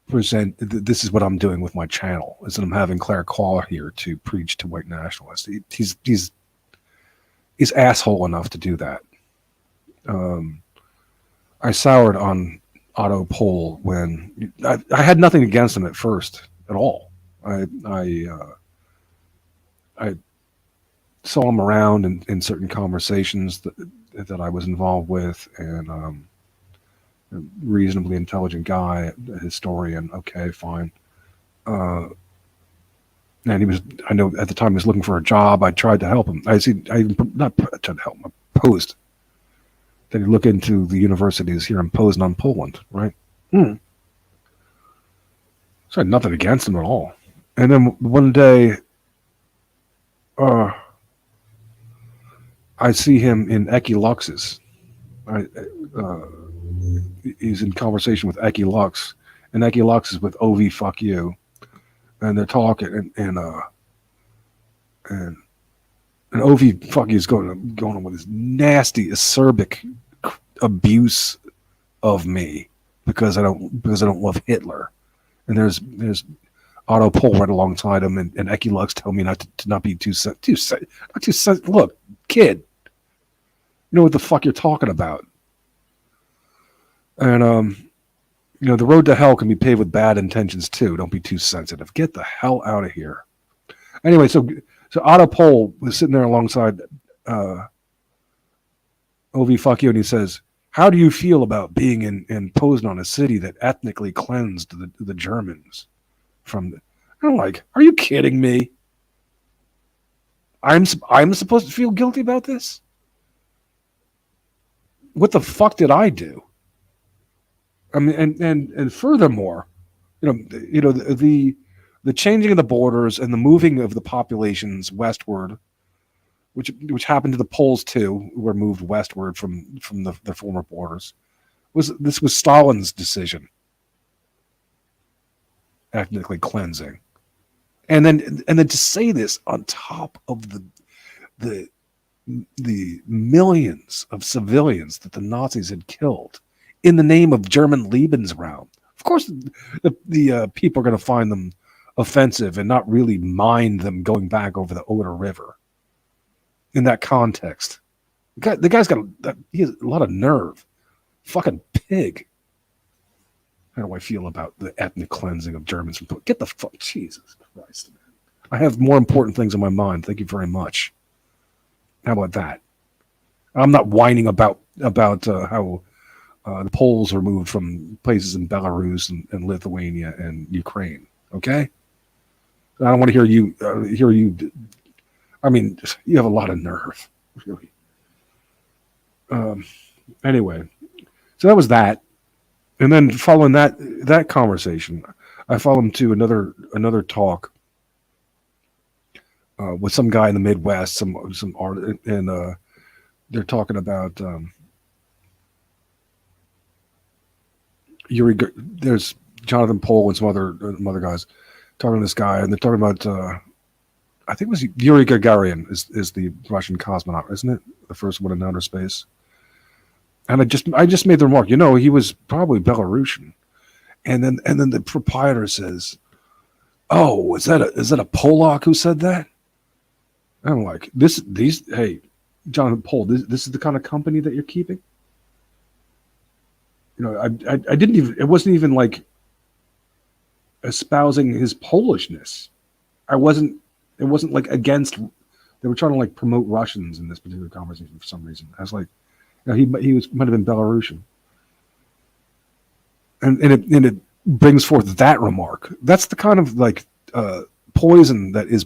A: this is what I'm doing with my channel, is that I'm having Claire Call here to preach to white nationalists. He's asshole enough to do that. I soured on Otto Pole when I had nothing against him at first at all. I saw him around in certain conversations that I was involved with, and a reasonably intelligent guy, a historian. Okay, fine. And he was, I know at the time he was looking for a job. I tried to help him. I not tried to help him. I posed that he look into the universities here in Poznan, Poland, right? So I had nothing against him at all. And then one day, I see him in Eki Lux's. He's in conversation with Eki Lux, and Eki Lux is with OV Fuck You, and they're talking, and OV Fuck You is going on with this nasty acerbic abuse of me because I don't love Hitler, and there's Otto Pole right alongside him, and Eki Lux tell me not to not be too look, kid, you know what the fuck you're talking about. And the road to hell can be paved with bad intentions too. Don't be too sensitive. Get the hell out of here. Anyway, so Otto Pole was sitting there alongside OV Fuck You, and he says, "How do you feel about being in Poznan, a city that ethnically cleansed the Germans from the?" I'm like, "Are you kidding me? I'm supposed to feel guilty about this? What the fuck did I do?" I mean, and furthermore, the changing of the borders and the moving of the populations westward, which happened to the Poles too, who were moved westward from the former borders, was Stalin's decision, ethnically cleansing, and then to say this on top of the millions of civilians that the Nazis had killed in the name of German Lebensraum. Of course, the people are going to find them offensive and not really mind them going back over the Oder River. In that context, the guy's he has a lot of nerve. Fucking pig. How do I feel about the ethnic cleansing of Germans from? Get the fuck, Jesus Christ, man. I have more important things on my mind. Thank you very much. How about that? I'm not whining about how the Poles are moved from places in Belarus and Lithuania and Ukraine. Okay, I don't want to hear you. I mean, you have a lot of nerve, really. Anyway, so that was that. And then following that conversation, I followed him to another talk with some guy in the Midwest, some art, and they're talking about Yuri. There's Jonathan Pohl and some other guys talking to this guy, and they're talking about I think it was Yuri Gagarin is the Russian cosmonaut, isn't it? The first one in outer space. And I just made the remark, he was probably Belarusian, and then the proprietor says, "Oh, is that a Polak who said that?" And I'm like, hey, Jonathan Pohl, this is the kind of company that you're keeping. I didn't even, it wasn't even like espousing his Polishness. It wasn't like against, they were trying to like promote Russians in this particular conversation for some reason. I was like, he might have been Belarusian. And it brings forth that remark. That's the kind of like poison that is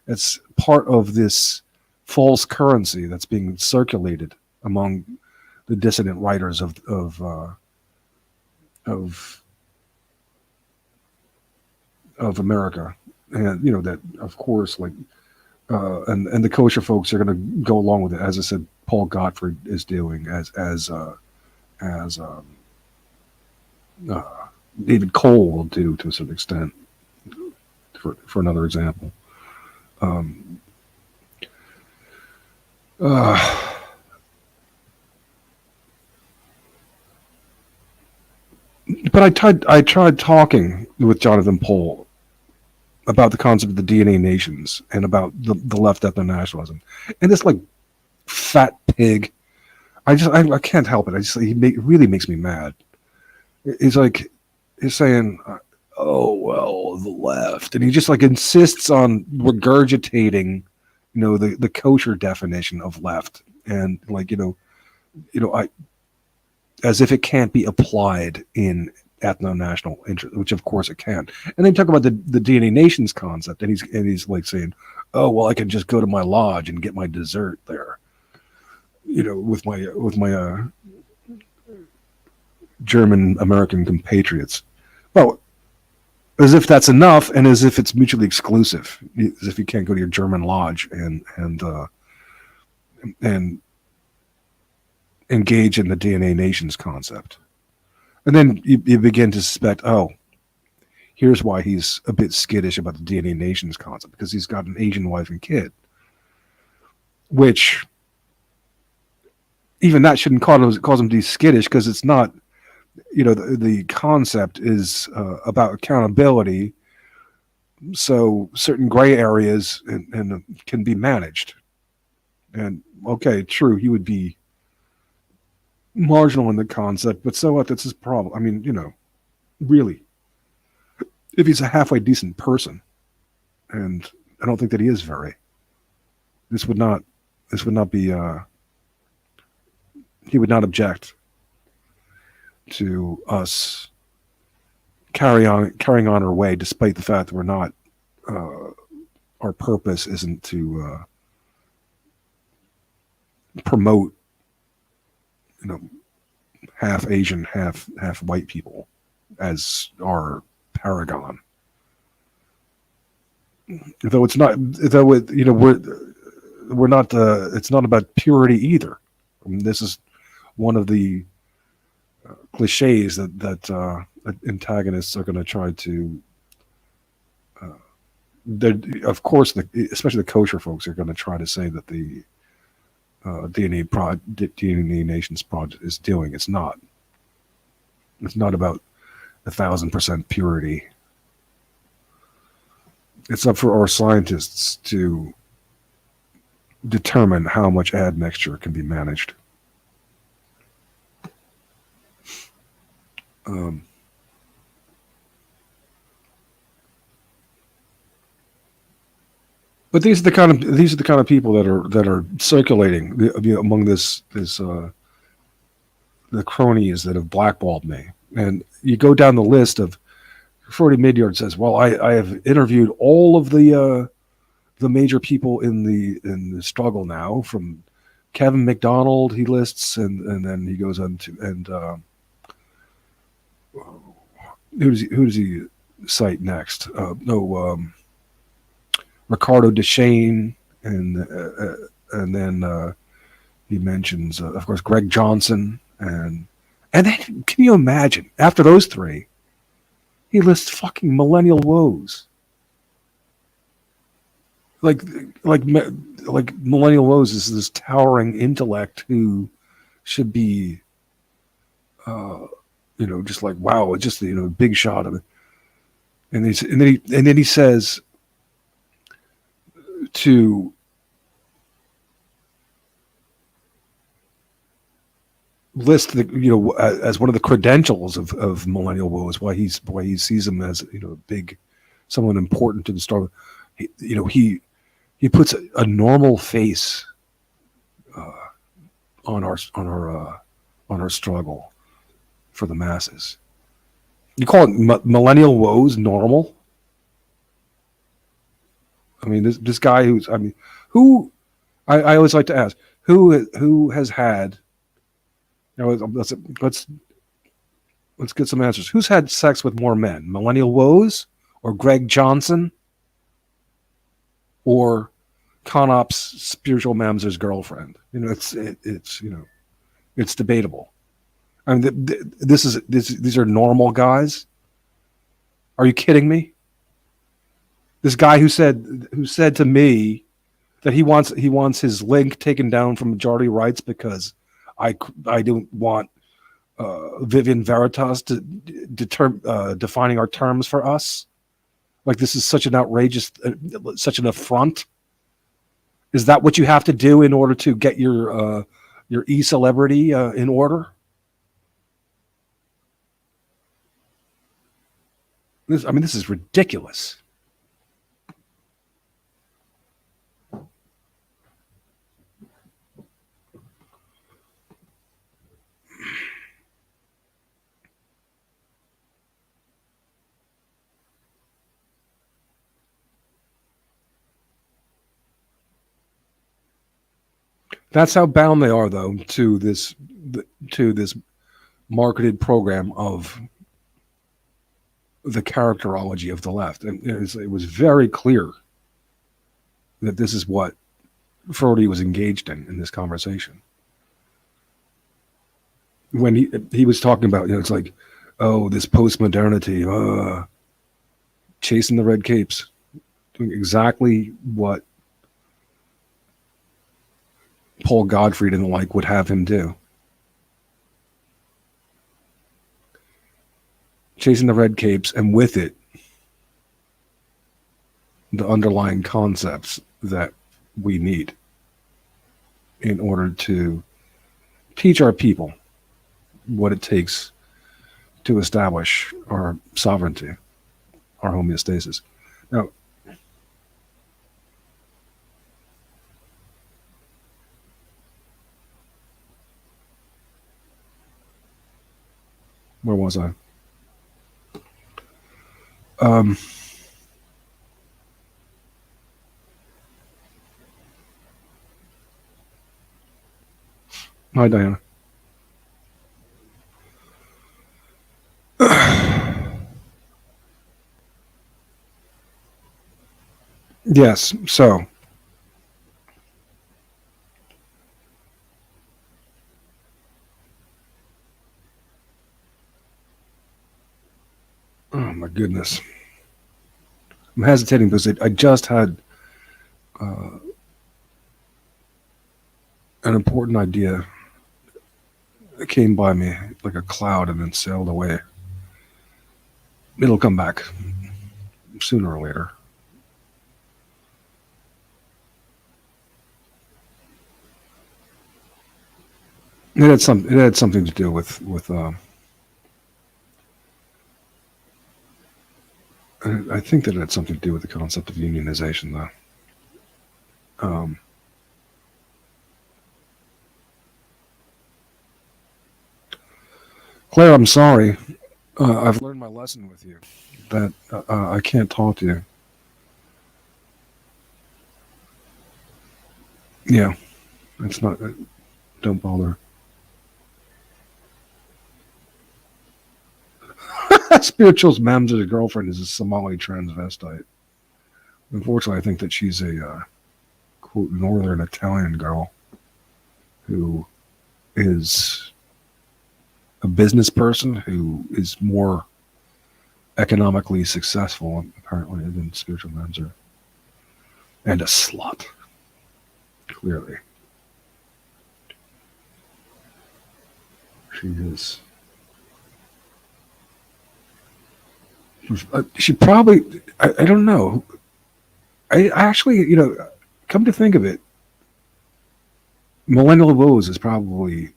A: that's part of this false currency that's being circulated among the dissident writers of America, and that of course like and the kosher folks are going to go along with it, as I said. Paul Gottfried is doing as David Cole will do to a certain extent. For another example. But I tried talking with Jonathan Pohl about the concept of the DNA nations and about the left ethno-nationalism, and this like fat pig, I can't help it. He really makes me mad. He's saying, "Oh well, the left," and he just like insists on regurgitating, the kosher definition of left, and like as if it can't be applied in ethno-national interest, which of course it can. And they talk about the DNA nations concept, and he's like saying, "Oh well, I can just go to my lodge and get my dessert there, with my German American compatriots." Well, as if that's enough, and as if it's mutually exclusive, as if you can't go to your German lodge and engage in the DNA nations concept. And then you begin to suspect, oh, here's why he's a bit skittish about the DNA nations concept, because he's got an Asian wife and kid, which even that shouldn't cause him to be skittish, because it's not, the concept is about accountability, so certain gray areas and can be managed. And okay, true, he would be marginal in the concept, but so what? That's his problem. I mean, really, if he's a halfway decent person, and I don't think that he is very, this would not be he would not object to us carrying on our way, despite the fact that we're not our purpose isn't to promote half Asian, half white people as our paragon. Though it's not, we're not. It's not about purity either. I mean, this is one of the cliches that antagonists are going to try to. Of course, especially the kosher folks are going to try to say that the DNA Nations project is doing. It's not. It's not about 1,000% purity. It's up for our scientists to determine how much admixture can be managed. But these are the kind of people that are circulating among the cronies that have blackballed me. And you go down the list of, Fróði Midjord says, "Well, I have interviewed all of the major people in the struggle now, from Kevin McDonald he lists, and then he goes on to, and who does he cite next? Ricardo Deshane, and then he mentions, of course, Greg Johnson, and then can you imagine after those three, he lists fucking millennial woes. Like millennial woes is this towering intellect who should be, just like, wow, just big shot of it. And then he says to list as one of the credentials of millennial woes, why he sees him as big, someone important to the story. He puts a normal face on our struggle for the masses. You call it millennial woes normal? I mean, this guy who I always like to ask, who has had, let's get some answers. Who's had sex with more men, millennial woes or Greg Johnson or Conop's spiritual mamser's girlfriend? It's debatable. I mean, these are normal guys. Are you kidding me? This guy who said to me that he wants his link taken down from majority rights because I don't want Vivian Veritas to defining our terms for us. Like, this is such an outrageous, such an affront. Is that what you have to do in order to get your e-celebrity in order? This is ridiculous. That's how bound they are, though, to this marketed program of the characterology of the left. And it was very clear that this is what Fróði was engaged in this conversation. When he was talking about, it's like, oh, this post-modernity, chasing the red capes, doing exactly what Paul Gottfried and the like would have him do. Chasing the red capes, and with it, the underlying concepts that we need in order to teach our people what it takes to establish our sovereignty, our homeostasis. Now, where was I? Hi, Diana. Yes, so oh my goodness. I'm hesitating because I just had an important idea that came by me like a cloud and then sailed away. It'll come back sooner or later. It had something to do with I think that it had something to do with the concept of unionization, though. Claire, I'm sorry. I've learned my lesson with you. That I can't talk to you. Yeah, It's not. Don't bother. Spiritual's Mamsa's girlfriend is a Somali transvestite. Unfortunately, I think that she's a quote northern Italian girl who is a business person who is more economically successful apparently than spiritual Mamsa, and a slut. Clearly, she is. She probably. I don't know. I actually, come to think of it, Millennial Woes is probably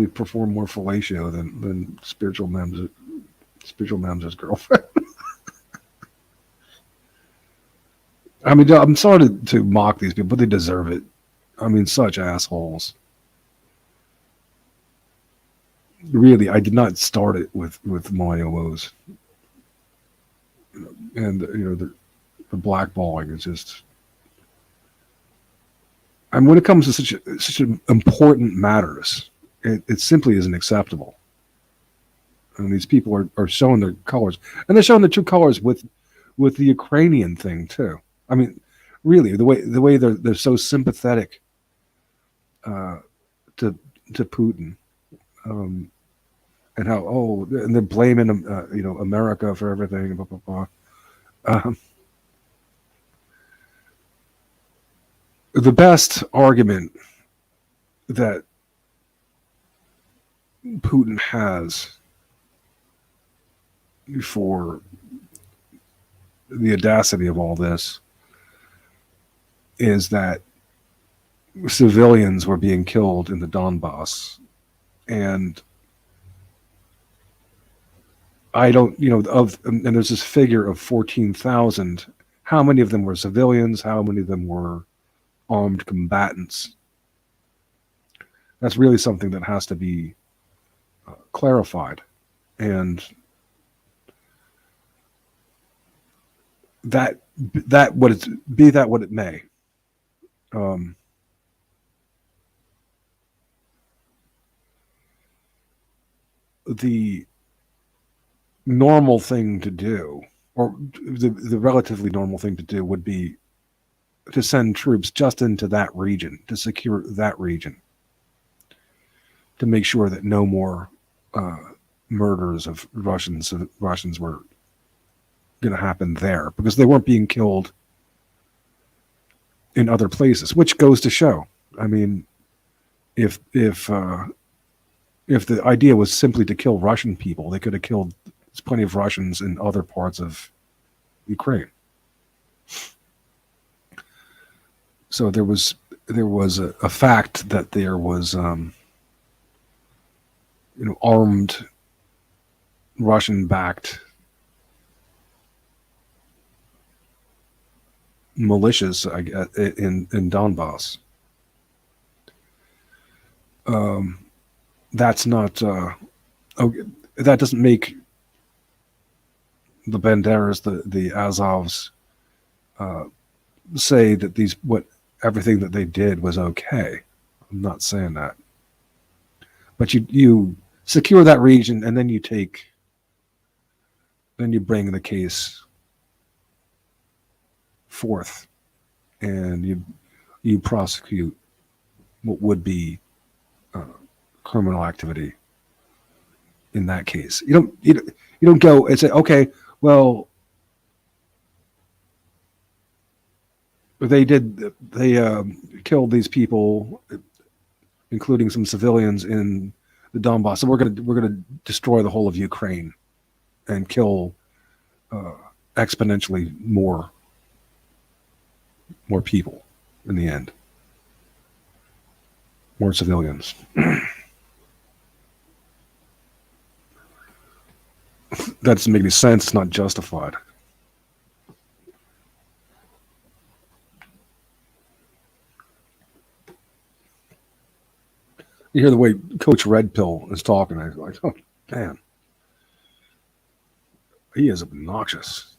A: performed more fellatio than Spiritual Mamsa's girlfriend. I mean, I'm sorry to mock these people, but they deserve it. I mean, such assholes. Really, I did not start it with Millennial Woes. And, the blackballing is just... I mean, when it comes to such important matters, it simply isn't acceptable. And these people are showing their colors. And they're showing their true colors with the Ukrainian thing, too. I mean, really, the way they're so sympathetic to Putin, and how and they're blaming America for everything, blah blah blah. The best argument that Putin has for the audacity of all this is that civilians were being killed in the Donbass, and I don't, and there's this figure of 14,000. How many of them were civilians? How many of them were armed combatants? That's really something that has to be clarified, and that what it's be that what it may. The normal thing to do, or the relatively normal thing to do, would be to send troops just into that region, to secure that region, to make sure that no more murders of Russians were going to happen there, because they weren't being killed in other places, which goes to show. I mean, if the idea was simply to kill Russian people, they could have killed plenty of Russians in other parts of Ukraine. So there was a fact that there was armed Russian-backed militias, I guess, in Donbass. That's not. That doesn't make the Banderas, the Azovs, say that everything that they did was okay. I'm not saying that, but you secure that region, and then you bring the case forth, and you prosecute what would be criminal activity in that case. You don't go and say, okay, well, they killed these people, including some civilians in the Donbass, so we're gonna destroy the whole of Ukraine and kill exponentially more people in the end, more civilians. That doesn't make any sense. It's not justified. You hear the way Coach Red Pill is talking, I'm like, oh, man. He is obnoxious.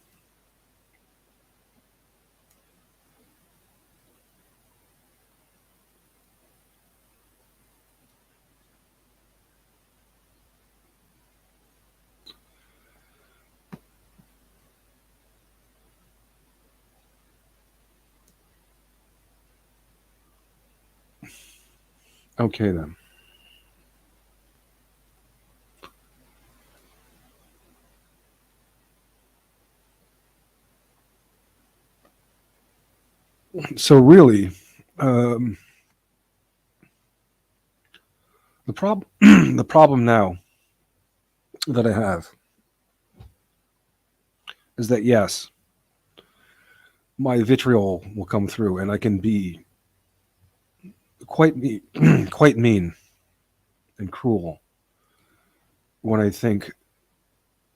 A: Okay, then. So really, the problem the problem now that I have is that yes, my vitriol will come through, and I can be quite quite mean and cruel when I think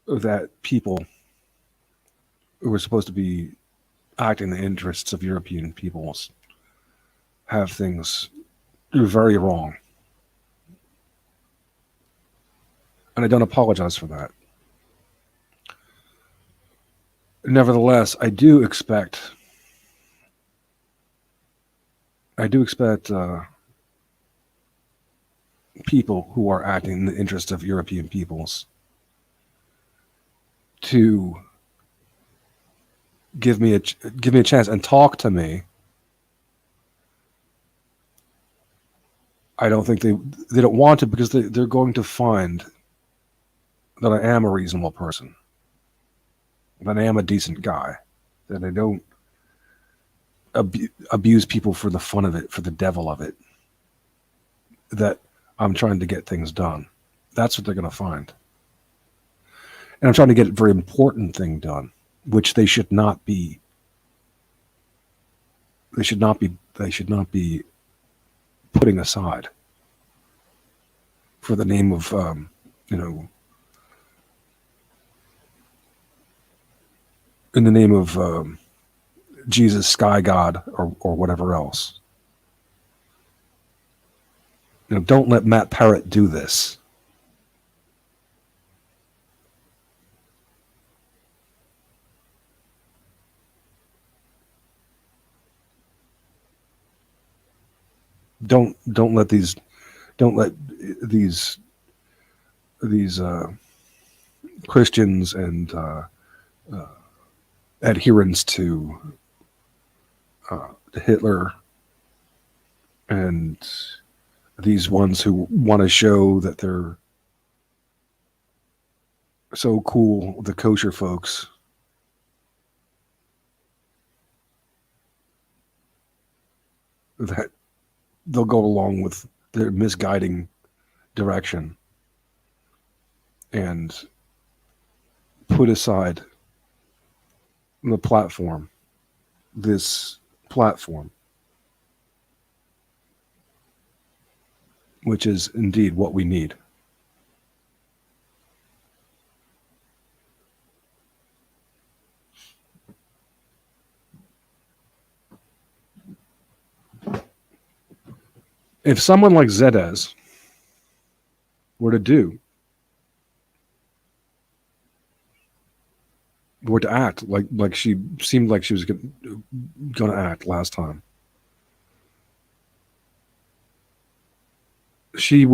A: that people who are supposed to be acting in the interests of European peoples have things very wrong. And I don't apologize for that. Nevertheless, I do expect people who are acting in the interest of European peoples to give me a chance and talk to me. I don't think they don't want to, because they're going to find that I am a reasonable person, that I am a decent guy, that I don't abuse people for the fun of it, for the devil of it, that I'm trying to get things done. That's what they're going to find. And I'm trying to get a very important thing done, which they should not be. They should not be putting aside for the name of, in the name of Jesus, Sky God, or whatever else. Don't let Matt Parrott do this. Don't let these Christians and adherents to Hitler, and these ones who want to show that they're so cool, the kosher folks, that they'll go along with their misguiding direction and put aside the platform, this platform, which is indeed what we need. If someone like Zedez were to act like she seemed like she was going to act last time, she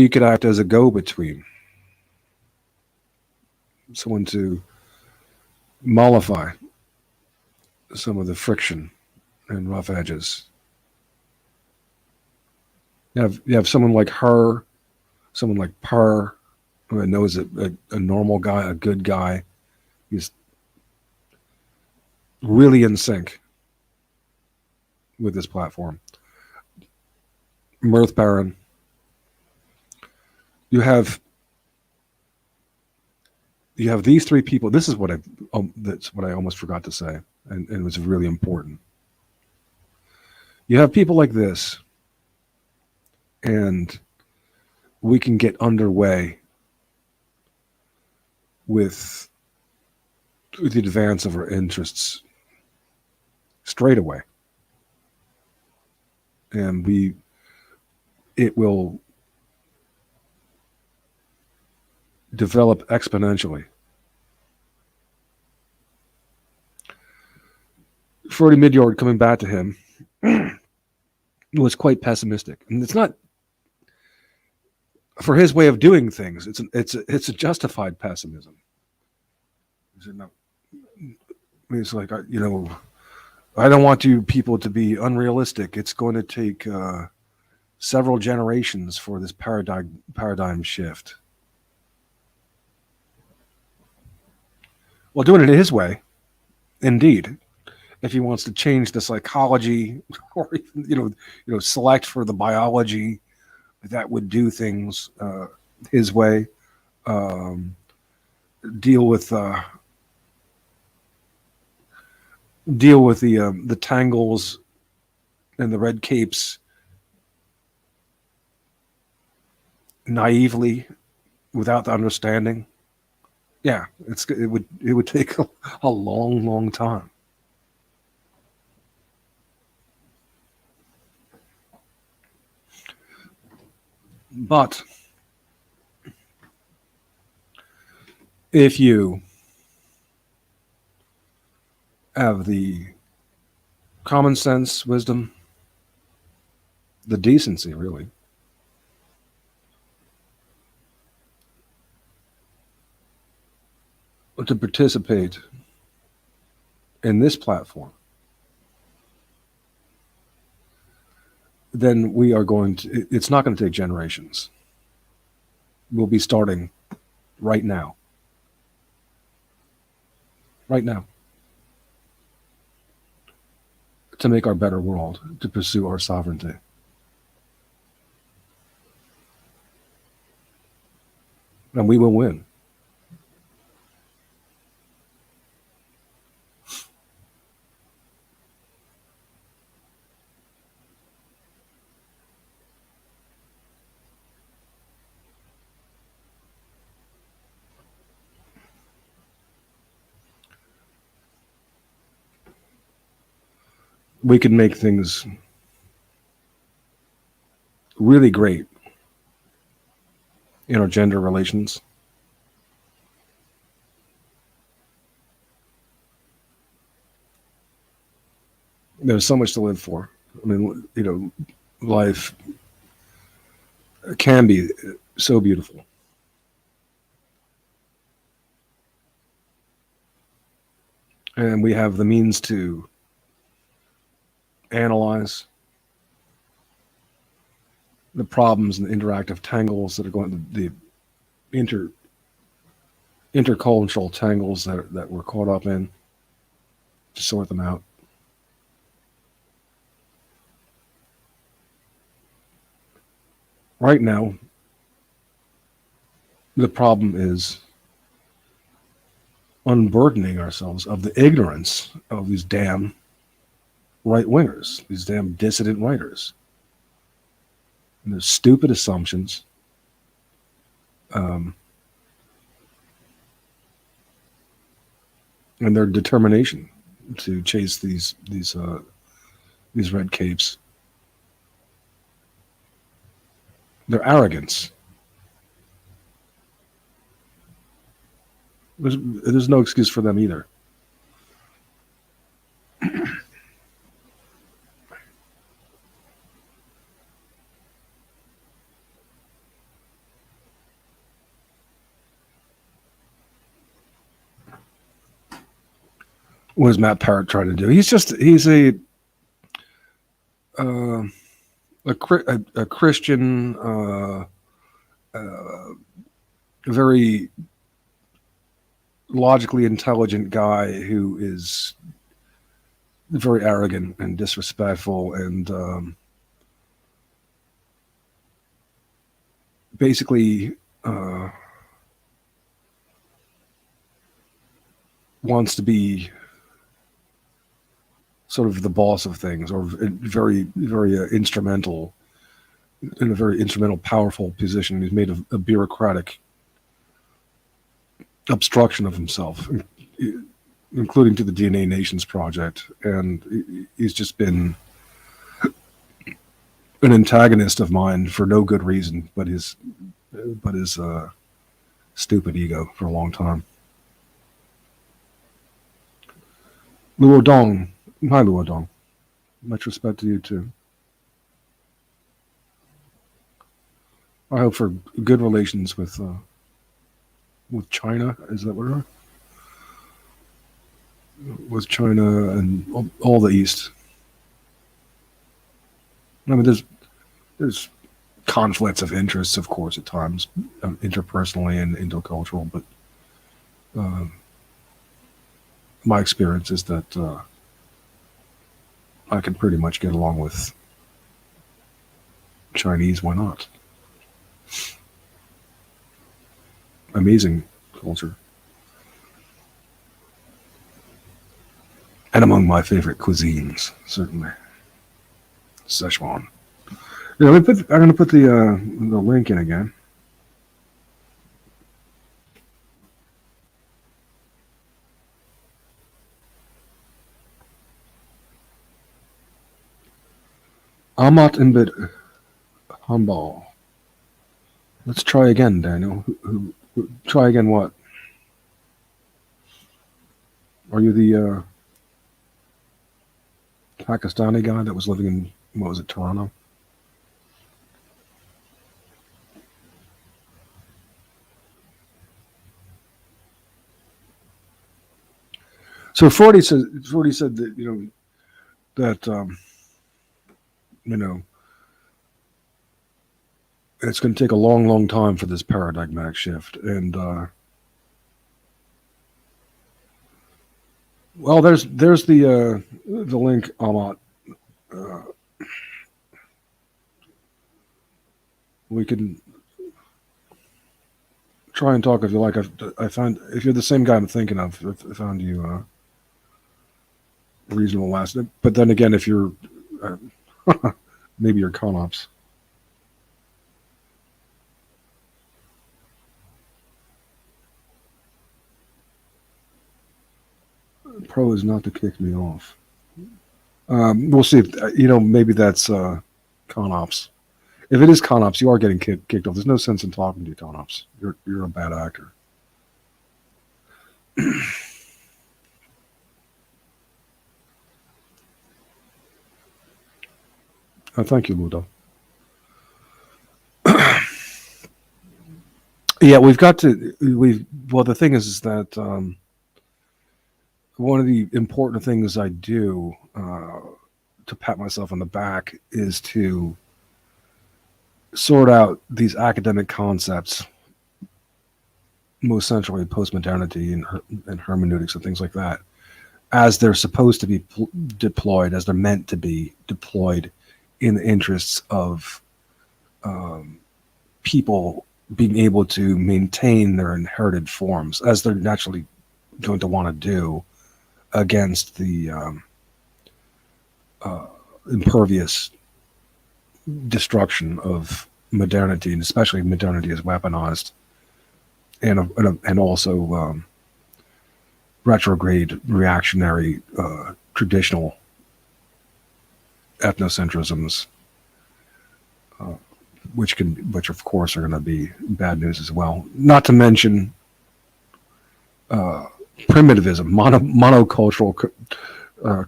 A: could act as a go-between, someone to mollify some of the friction and rough edges. You have someone like her, someone like Per, who I know is a normal guy, a good guy. He's really in sync with this platform. Mirth Baron. You have these three people. This is what that's what I almost forgot to say, and it was really important. You have people like this, and we can get underway with the advance of our interests straight away. And it will develop exponentially. Fróði Midjord, coming back to him, was quite pessimistic, and it's not for his way of doing things. It's a justified pessimism. It's like I don't want you people to be unrealistic. It's going to take several generations for this paradigm shift. Well, doing it his way, indeed. If he wants to change the psychology, or select for the biology that would do things his way, deal with the tangles and the red capes naively, without the understanding. Yeah, it would take a long time. But if you have the common sense, wisdom, the decency, really, to participate in this platform, then we are going to, it's not going to take generations. We'll be starting right now. Right now. To make our better world, to pursue our sovereignty. And we will win. We can make things really great in our gender relations. There's so much to live for. I mean, life can be so beautiful. And we have the means to analyze the problems and the interactive tangles that are going, the intercultural tangles that we're caught up in, to sort them out. Right now, the problem is unburdening ourselves of the ignorance of these damn right-wingers, these damn dissident writers, and their stupid assumptions, and their determination to chase these red capes, their arrogance. There's no excuse for them either. What is Matt Parrott trying to do? He's a Christian, very logically intelligent guy who is very arrogant and disrespectful, and basically wants to be sort of the boss of things, or very instrumental, in a very instrumental, powerful position. He's made a bureaucratic obstruction of himself, including to the DNA Nations project, and he's just been an antagonist of mine for no good reason, but his stupid ego for a long time. Luo Dong. Hi, Luo Dong. Much respect to you, too. I hope for good relations with China. Is that what it is? with China and all the East. I mean, there's conflicts of interests, of course, at times, interpersonally and intercultural. But my experience is that I can pretty much get along with Chinese. Why not? Amazing culture. And among my favorite cuisines, certainly. Szechuan. Yeah, I'm going to put the link in again. Amat Imbit Hambal. Let's try again, Daniel. Try again what? Are you the Pakistani guy that was living in, what was it, Toronto? So Fróði said that, it's going to take a long, long time for this paradigmatic shift. And, well, there's the link, Amat. We can try and talk if you like. I found, if you're the same guy I'm thinking of, I found you reasonable last. But then again, if you're maybe you're con-ops. Pro is not to kick me off. We'll see if maybe that's con-ops. If it is con-ops, you are getting kicked off. There's no sense in talking to you, con-ops. You're a bad actor. Thank you, Ludo. Yeah, well, the thing is that one of the important things I do to pat myself on the back is to sort out these academic concepts, most centrally postmodernity and hermeneutics and things like that, as they're supposed to be deployed, as they're meant to be deployed in the interests of people being able to maintain their inherited forms, as they're naturally going to want to do, against the impervious destruction of modernity, and especially modernity as weaponized, and also retrograde, reactionary, traditional ethnocentrisms, which of course are going to be bad news as well. Not to mention primitivism, monocultural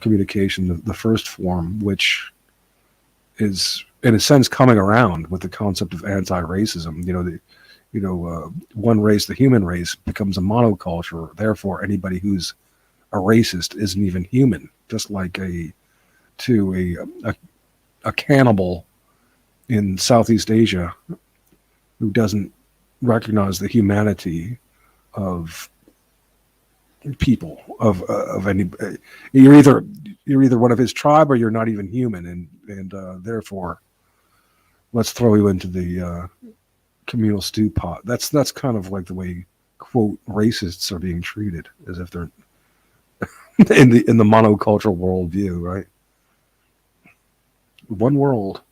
A: communication, the first form, which is in a sense coming around with the concept of anti-racism. One race, the human race, becomes a monoculture. Therefore, anybody who's a racist isn't even human. Just like a cannibal in Southeast Asia who doesn't recognize the humanity of people, of any. You're either one of his tribe or you're not even human, and therefore, let's throw you into the communal stew pot. That's kind of like the way, quote, racists are being treated, as if they're in the monocultural worldview, right? One world.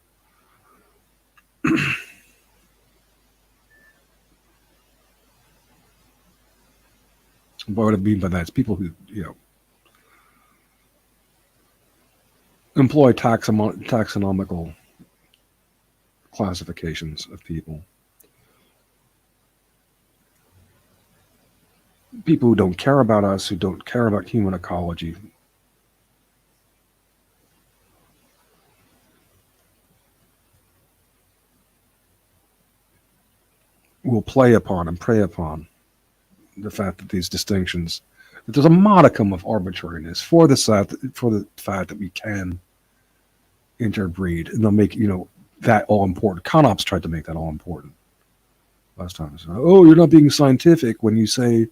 A: What I mean by that is people who employ taxonomical classifications of people. People who don't care about us, who don't care about human ecology. Will play upon and prey upon the fact that these distinctions, that there's a modicum of arbitrariness for the fact that we can interbreed, and they'll make that all important. Conops tried to make that all important last time. So, oh, you're not being scientific when you say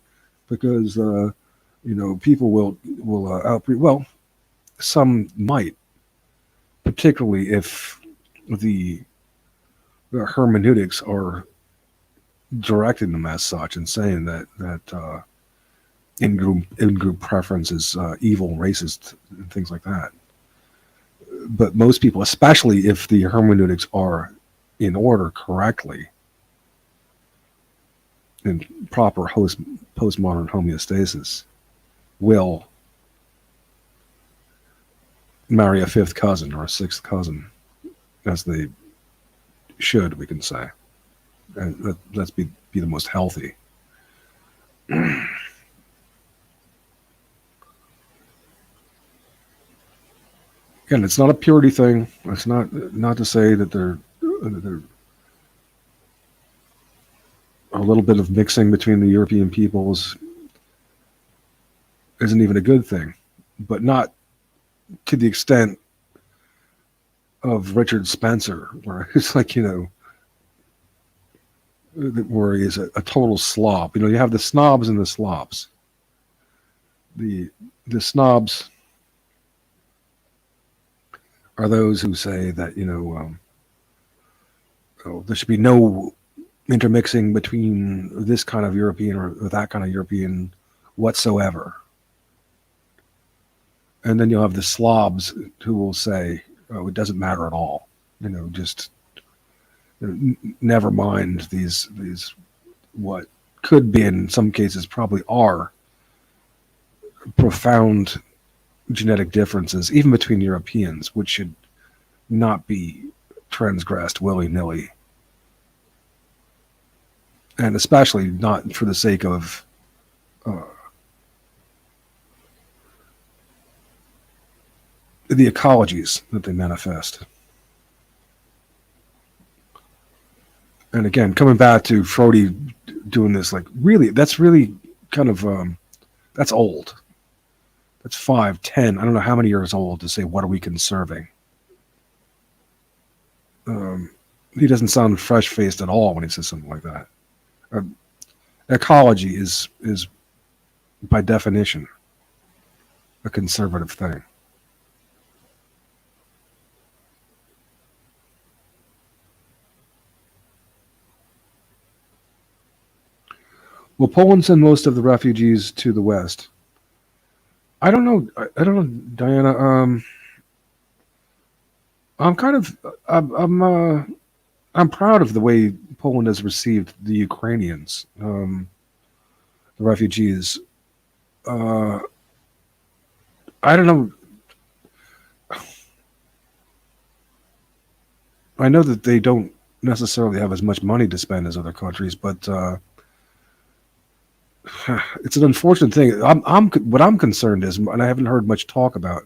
A: because people will outbreed. Well, some might, particularly if the hermeneutics are directing them as such and saying that in-group preference is evil, racist, and things like that. But most people, especially if the hermeneutics are in order correctly, in proper postmodern homeostasis, will marry a fifth cousin or a sixth cousin, as they should, we can say. And let's be the most healthy. Again, it's not a purity thing. It's not to say that they're a little bit of mixing between the European peoples isn't even a good thing, but not to the extent of Richard Spencer, where it's like, where he is a total slob. You have the snobs and the slobs. The snobs are those who say that, there should be no intermixing between this kind of European or that kind of European whatsoever. And then you'll have the slobs who will say, oh, it doesn't matter at all. Just never mind these what could be, in some cases probably are, profound genetic differences, even between Europeans, which should not be transgressed willy-nilly. And especially not for the sake of the ecologies that they manifest. And again, coming back to Fróði doing this, that's really kind of, that's old. That's 5, 10, I don't know how many years old to say, what are we conserving? He doesn't sound fresh-faced at all when he says something like that. Ecology is by definition a conservative thing. Will Poland send most of the refugees to the West? I don't know. I don't know, Diana. I'm proud of the way Poland has received the Ukrainians, the refugees. I don't know. I know that they don't necessarily have as much money to spend as other countries, but it's an unfortunate thing. What I'm concerned is, and I haven't heard much talk about.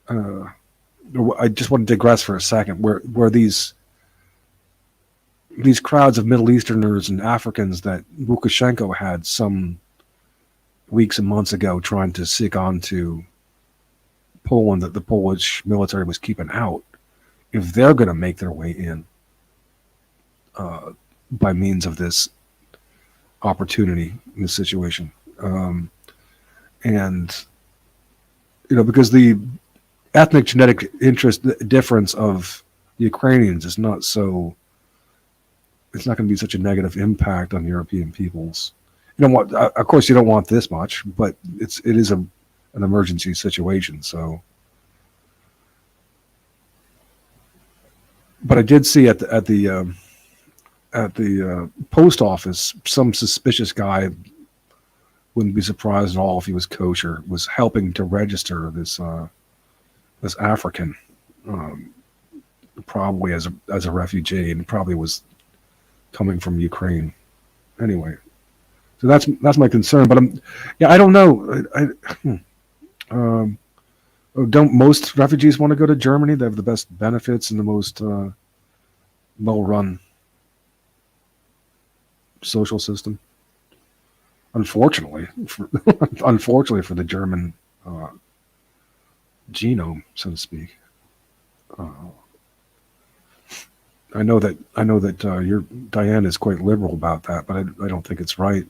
A: I just want to digress for a second. Where these crowds of Middle Easterners and Africans that Lukashenko had some weeks and months ago trying to sic onto Poland, that the Polish military was keeping out, if they're going to make their way in by means of this opportunity in this situation, and because the ethnic genetic difference of the Ukrainians is not so, it's not going to be such a negative impact on European peoples. Of course you don't want this much, but it is an emergency situation. So, but I did see at the post office, some suspicious guy, wouldn't be surprised at all if he was kosher, was helping to register this African, probably as a refugee, and probably was coming from Ukraine. Anyway, so that's my concern. But I don't know. Don't most refugees want to go to Germany? They have the best benefits and the most well-run social system. unfortunately, unfortunately for the German genome, so to speak. I know that your Diane is quite liberal about that, but I don't think it's right.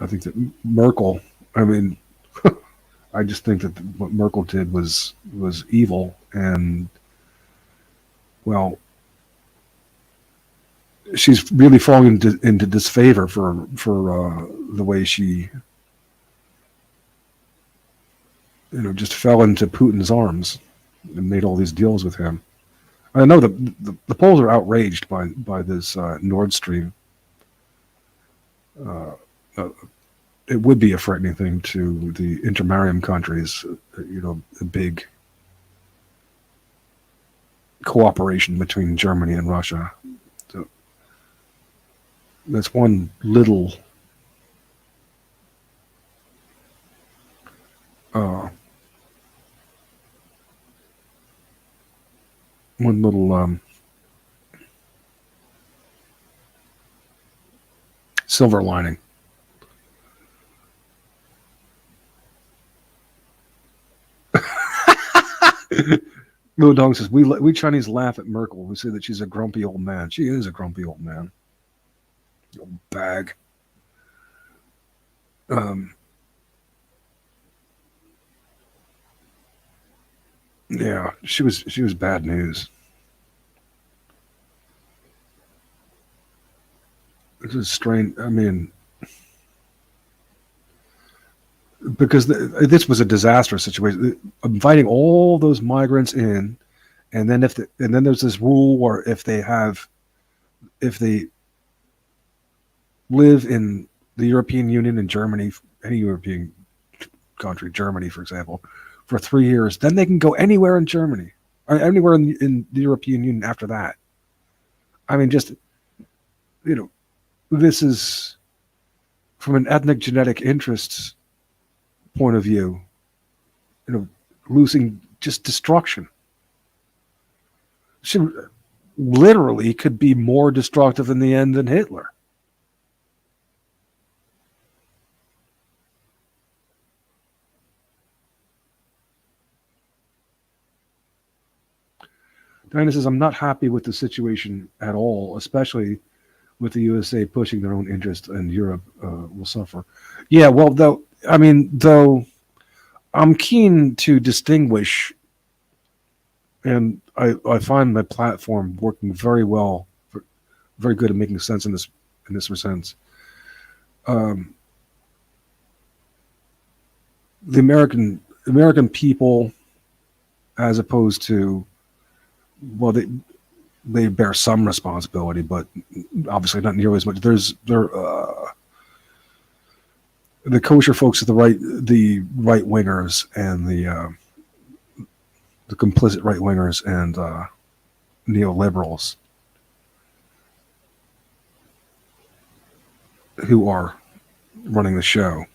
A: I think that Merkel. I mean, I just think that what Merkel did was evil, and well, she's really falling into disfavor for the way she, just fell into Putin's arms and made all these deals with him. I know the Poles are outraged by this Nord Stream. It would be a frightening thing to the intermarium countries, a big cooperation between Germany and Russia. So that's one little silver lining. Lou Dong says, we Chinese laugh at Merkel. We say that she's a grumpy old man. She is a grumpy old man. Old bag. Yeah, she was bad news. It's a strange. I mean, because this was a disastrous situation. Inviting all those migrants in, and then then there's this rule where if they live in the European Union and Germany, any European country, Germany, for example, for 3 years, then they can go anywhere in Germany, or anywhere in the European Union after that. I mean, just, this is, from an ethnic genetic interests point of view, losing, just destruction. She literally could be more destructive in the end than Hitler. Diana says, I'm not happy with the situation at all, especially with the USA pushing their own interest, and Europe will suffer. Yeah, well, though I'm keen to distinguish, and I find my platform working very well, very good at making sense in this sense. The American people, as opposed to, well, they bear some responsibility, but obviously not nearly as much. The kosher folks are the right wingers, and the complicit right wingers and neoliberals who are running the show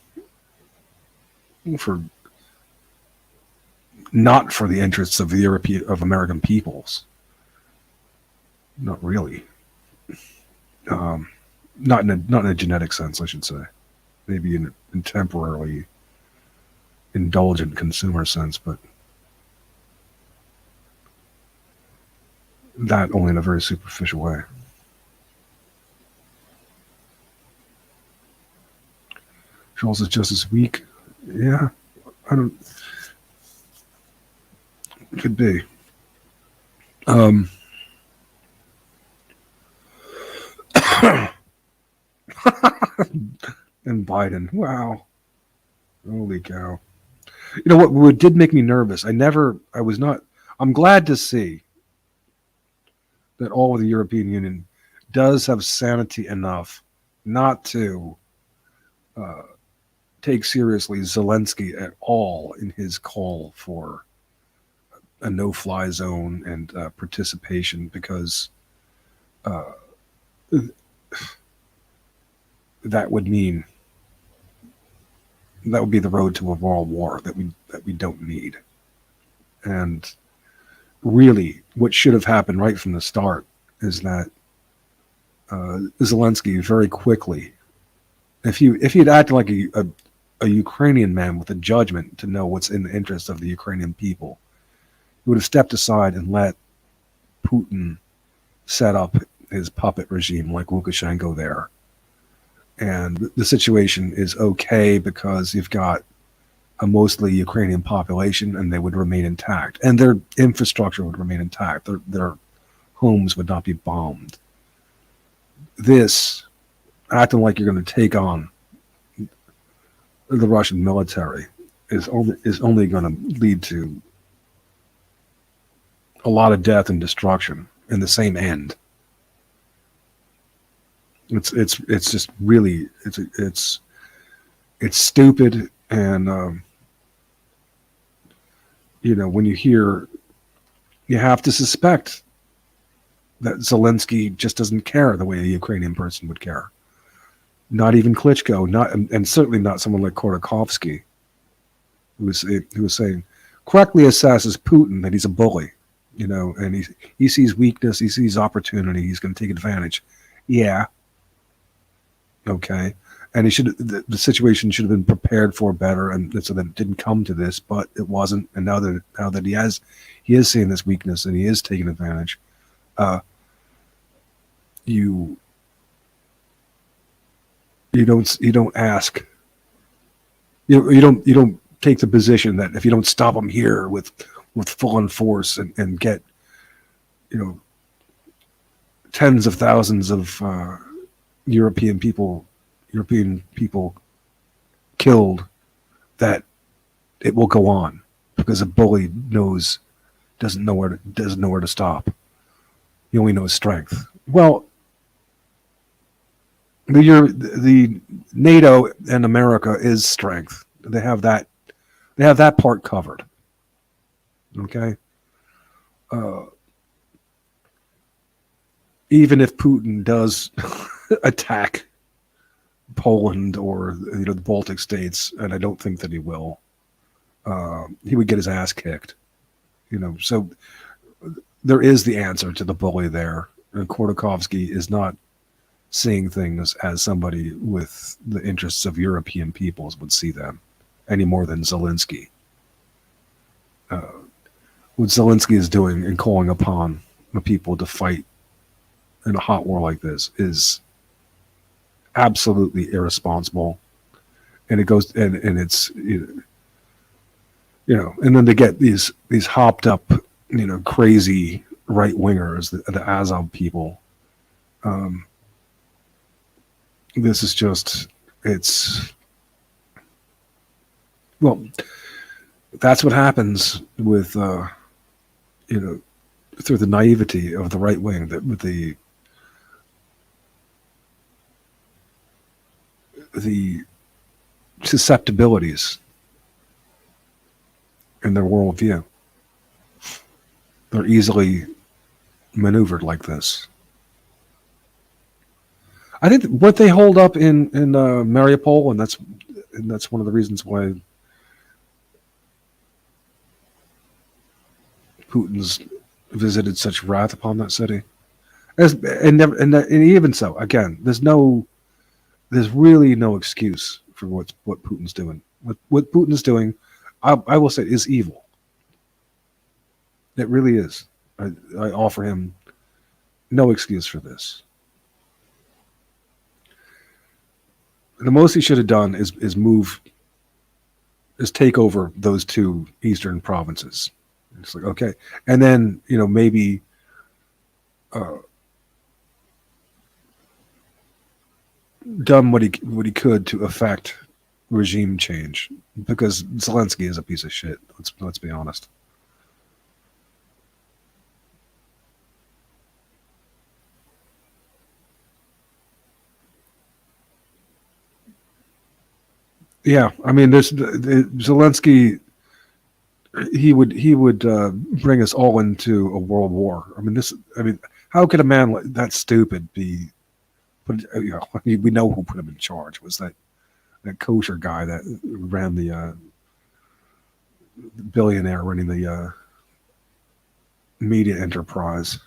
A: not for the interests of American peoples. Not really. Not in a genetic sense, I should say. Maybe in temporarily indulgent consumer sense, but that only in a very superficial way. Charles is just as weak. Yeah, I don't. Could be. And Biden. Wow. Holy cow. You know what did make me nervous? I'm glad to see that all of the European Union does have sanity enough not to take seriously Zelensky at all in his call for a no-fly zone and participation, because that would be the road to a world war that we don't need. And really, what should have happened right from the start is that Zelensky very quickly. If he had acted like a Ukrainian man with a judgment to know what's in the interest of the Ukrainian people, he would have stepped aside and let Putin set up his puppet regime like Lukashenko there. And the situation is okay because you've got a mostly Ukrainian population and they would remain intact. And their infrastructure would remain intact. Their homes would not be bombed. This, acting like you're going to take on the Russian military, is only going to lead to a lot of death and destruction in the same end. It's just really it's stupid, and when you hear, you have to suspect that Zelensky just doesn't care the way a Ukrainian person would care. Not even Klitschko, and certainly not someone like Khodorkovsky, who was saying, correctly assesses Putin that he's a bully, and he sees weakness, he sees opportunity, he's going to take advantage. Yeah. Okay. And the situation should have been prepared for better, and so that it didn't come to this, but it wasn't. And now that he is seeing this weakness and he is taking advantage. You don't ask. You don't take the position that if you don't stop them here with full force and get tens of thousands of European people killed, that it will go on because a bully doesn't know where to stop. He only knows strength. Well, the NATO and America is strength. They have that part covered. Okay. Even if Putin does attack Poland or the Baltic states, and I don't think that he will, he would get his ass kicked. So there is the answer to the bully there. And Khodorkovsky is not seeing things as somebody with the interests of European peoples would see them, any more than Zelensky. What Zelensky is doing and calling upon the people to fight in a hot war like this is absolutely irresponsible, and it goes and it's and then to get these hopped up crazy right wingers, the Azov people. This is just, that's what happens with through the naivety of the right wing, that with the susceptibilities in their worldview. They're easily maneuvered like this. I think what they hold up in Mariupol, and that's one of the reasons why Putin's visited such wrath upon that city. And even so, again, there's really no excuse for what Putin's doing. What Putin's doing, I will say, is evil. It really is. I offer him no excuse for this. The most he should have done is take over those two eastern provinces. It's like, okay, and then maybe done what he could to affect regime change, because Zelensky is a piece of shit. Let's be honest. Yeah, I mean, there's Zelensky. He would bring us all into a world war. I mean, how could a man that stupid be? But we know who put him in charge. It was that kosher guy that ran the billionaire running the media enterprise.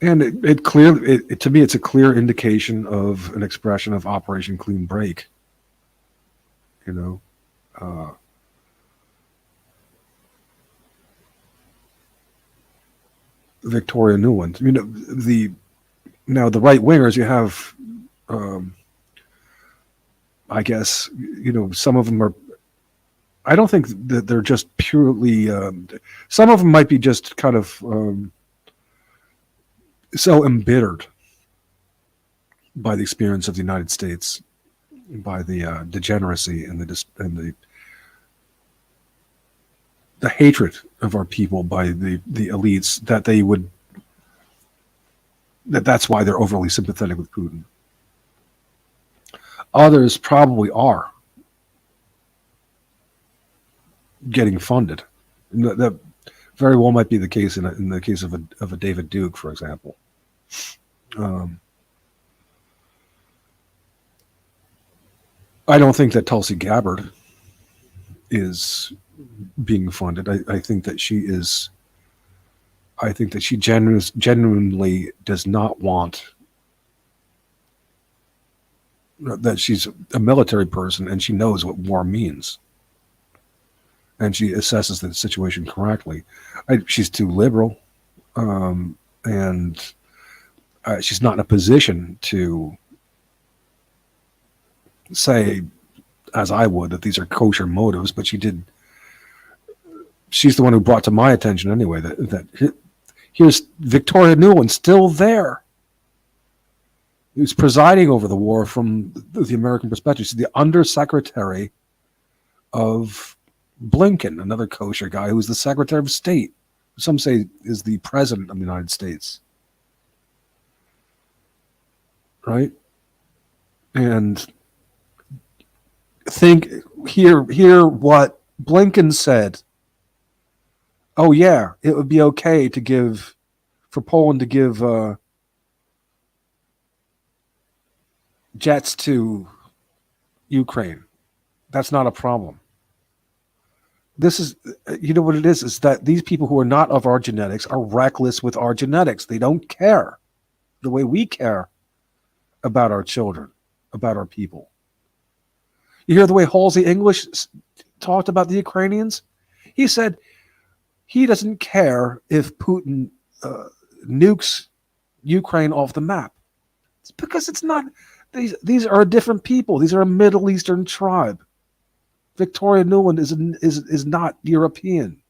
A: And it clearly, to me, it's a clear indication of an expression of Operation Clean Break. You know, Victoria Nuland. You know, the right wingers. You have, I guess, you know, some of them are. I don't think that they're just purely. Some of them might be just kind of so embittered by the experience of the United States, by the degeneracy and the hatred of our people by the elites, that they would, that's why they're overly sympathetic with Putin. Others probably are getting funded. That very well might be the case in the case of a David Duke, for example. I don't think that Tulsi Gabbard is being funded. I think that she is. I think that she genuinely does not want. That she's a military person and she knows what war means, and she assesses the situation correctly. She's too liberal, and she's not in a position to say, as I would, that these are kosher motives. But she did. She's the one who brought to my attention anyway that here's Victoria Nuland still there, who's presiding over the war from the American perspective. She's the undersecretary of Blinken, another kosher guy who's the Secretary of State. Some say is the President of the United States. Right? And hear what Blinken said. Oh yeah, it would be okay for Poland to give jets to Ukraine. That's not a problem. This is, you know what it is that these people who are not of our genetics are reckless with our genetics. They don't care the way we care about our children, about our people. You hear the way Halsey English talked about the Ukrainians? He said he doesn't care if Putin nukes Ukraine off the map. It's because it's not. These are different people. These are a Middle Eastern tribe. Victoria Nuland is not European.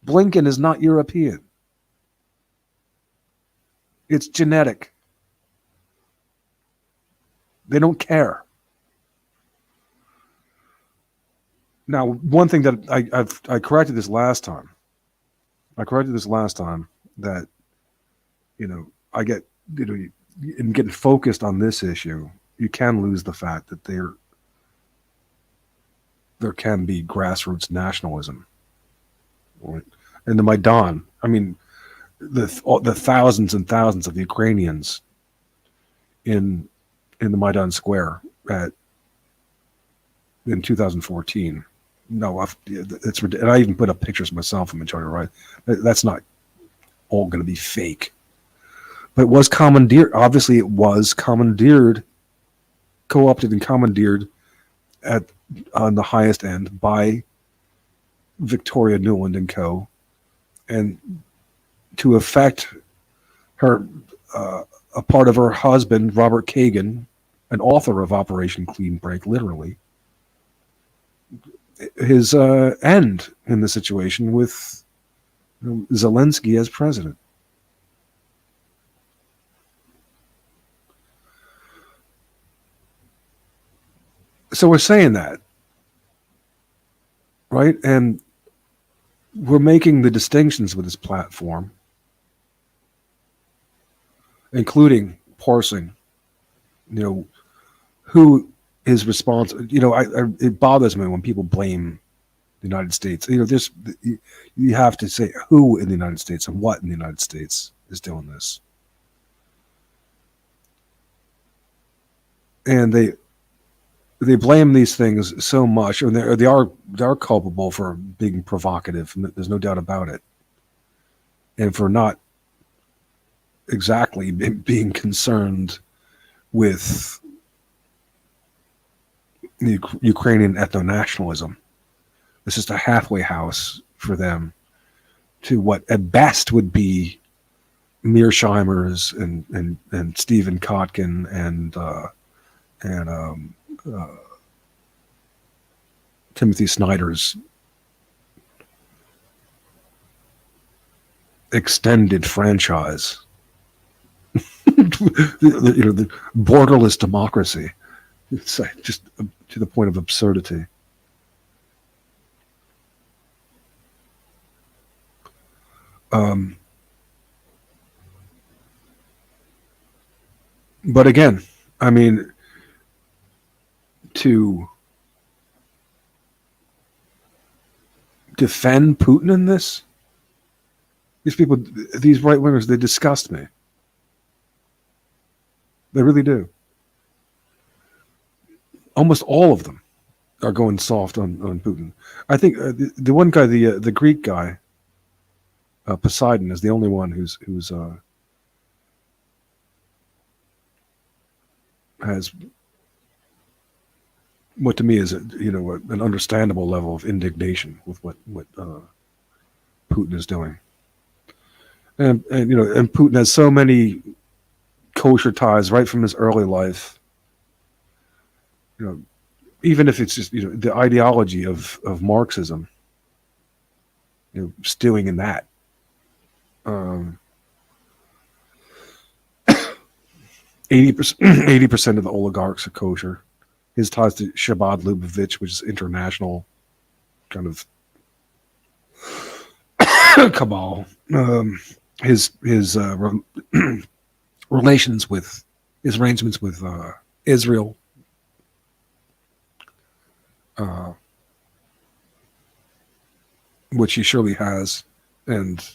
A: Blinken is not European. It's genetic. They don't care. Now, one thing that I corrected this last time. That, you know, I get, you know, in getting focused on this issue, you can lose the fact that there can be grassroots nationalism. Right? And the Maidan, I mean, the thousands and thousands of Ukrainians in the Maidan Square in 2014. No, it's ridiculous. And I even put up pictures myself in Majority Right. That's not all going to be fake. But it was commandeered. Obviously, it was commandeered, co-opted and commandeered on the highest end by Victoria Nuland and co. And to affect her, a part of her husband, Robert Kagan, an author of Operation Clean Break, literally, his end in the situation with Zelensky as president. So we're saying that, right? And we're making the distinctions with this platform, including parsing, you know, who is responsible. You know, it bothers me when people blame the United States. You know, you have to say who in the United States and what in the United States is doing this. And they blame these things so much, and they are culpable for being provocative. There's no doubt about it, and for not exactly being concerned with Ukrainian ethno-nationalism. It's just a halfway house for them to what at best would be Mearsheimer's and Stephen Kotkin and Timothy Snyder's extended franchise. The borderless democracy. It's just to the point of absurdity. But again, I mean, to defend Putin in this, these people, these right wingers, they disgust me. They really do. Almost all of them are going soft on Putin. I think the one guy, the Greek guy, Poseidon, is the only one who's has what to me is an understandable level of indignation with what Putin is doing, and Putin has so many kosher ties right from his early life. Even if it's just the ideology of Marxism, stewing in that. 80% of the oligarchs are kosher. His ties to Shabbat Lubavitch, which is international kind of cabal. His relations with his arrangements with Israel. Which he surely has. And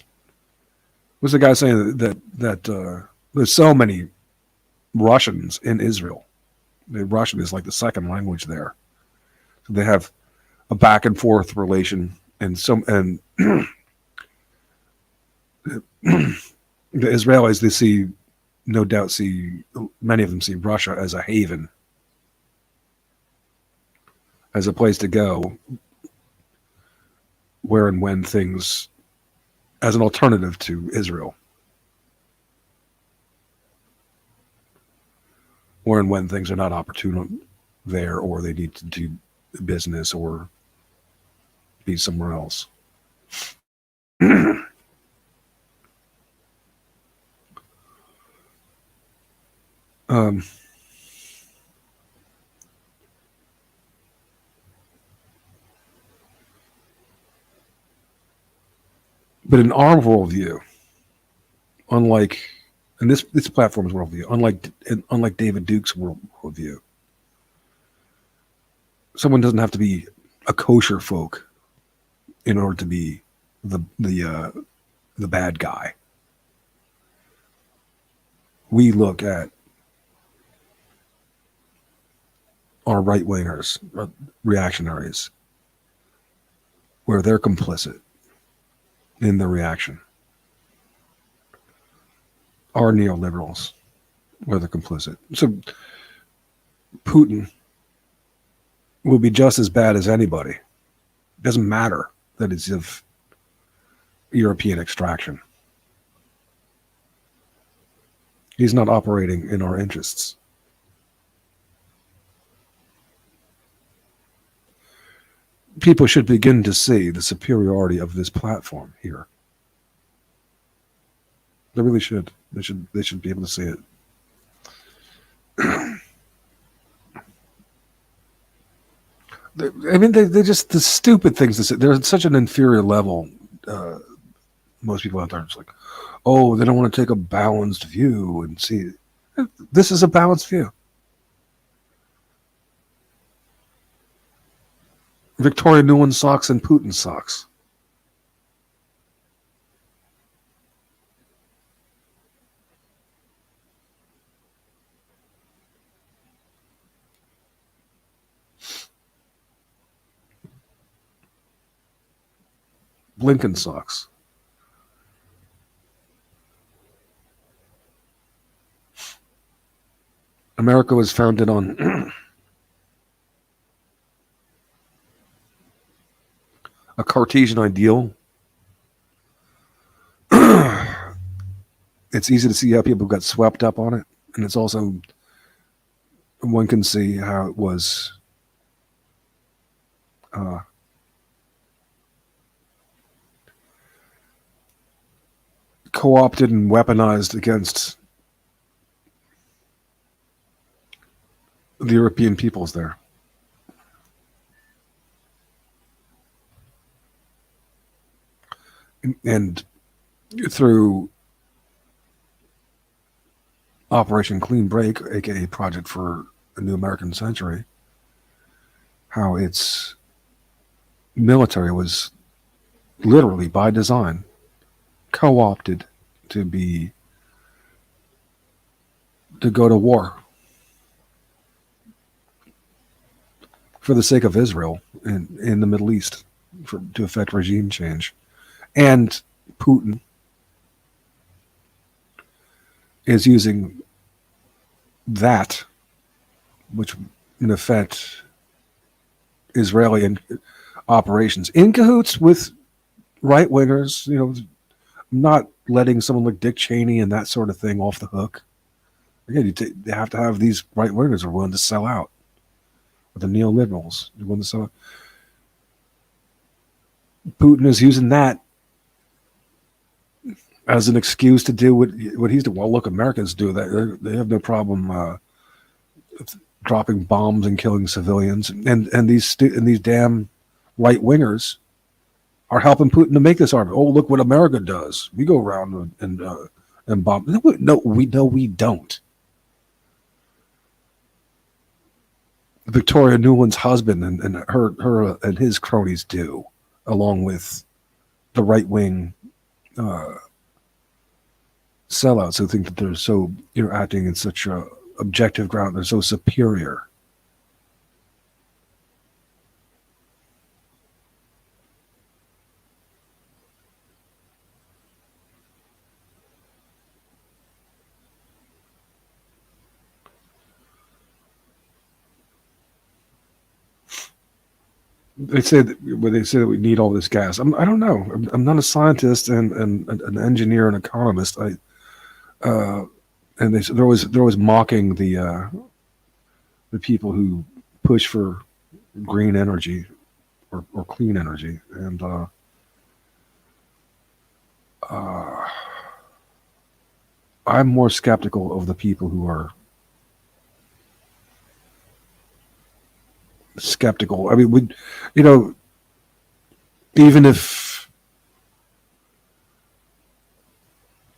A: was the guy saying that there's so many Russians in Israel? The Russian is like the second language there. So they have a back and forth relation, and the Israelis, they no doubt see many of them see Russia as a haven, as a place to go where and when things, as an alternative to Israel, where and when things are not opportune there, or they need to do business or be somewhere else. But in our worldview, unlike, and this platform's worldview, unlike David Duke's worldview, someone doesn't have to be a kosher folk in order to be the bad guy. We look at our right wingers, reactionaries, where they're complicit in the reaction. Our neoliberals, where they're complicit. So Putin will be just as bad as anybody. It doesn't matter that it's of European extraction. He's not operating in our interests. People should begin to see the superiority of this platform here. They really should. They should be able to see it. I mean, they just, the stupid things to say. They're at such an inferior level. Most people out there are just like, oh, they don't want to take a balanced view and see. This is a balanced view. Victoria Nuland socks and Putin socks. Blinken socks. America was founded on a Cartesian ideal. It's easy to see how people got swept up on it, and it's also, one can see how it was co-opted and weaponized against the European peoples there. And through Operation Clean Break, aka Project for a New American Century, how its military was literally by design co-opted to go to war for the sake of Israel in the Middle East, to effect regime change. And Putin is using that, which in effect Israeli operations in cahoots with right wingers, not letting someone like Dick Cheney and that sort of thing off the hook. Again, you have to have these right wingers are willing to sell out. Or the neoliberals are willing to sell out. Putin is using that as an excuse to do what he's doing. Well, look, Americans do that. They have no problem dropping bombs and killing civilians, and these damn right wingers are helping Putin to make this argument. Oh, look what America does. We go around and bomb. No, we don't. Victoria Nuland's husband and her and his cronies do, along with the right wing sellouts who think that they're so acting in such a objective ground. They're so superior. They say that we need all this gas. I don't know. I'm not a scientist and an engineer and economist. And they're always mocking the people who push for green energy or clean energy, and I'm more skeptical of the people who are skeptical. I mean, even if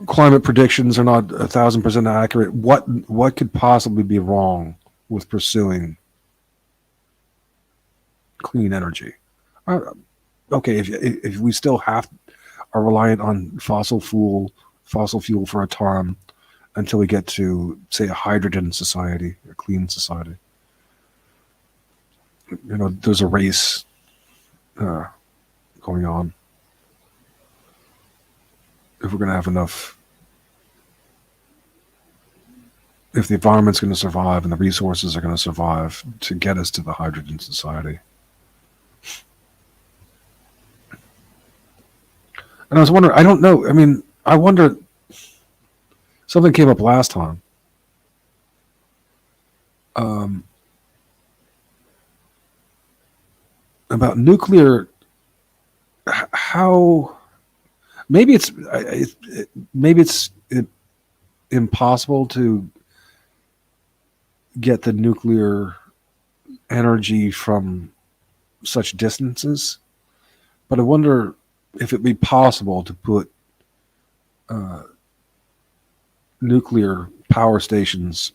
A: climate predictions are not 1,000% accurate, what could possibly be wrong with pursuing clean energy? Okay, if we still are reliant on fossil fuel for a time until we get to, say, a hydrogen society, a clean society. There's a race going on. If we're going to have enough, if the environment's going to survive and the resources are going to survive to get us to the hydrogen society. And I was wondering, I don't know. I mean, I wonder, something came up last time. About nuclear, how maybe it's impossible to get the nuclear energy from such distances, but I wonder if it'd be possible to put nuclear power stations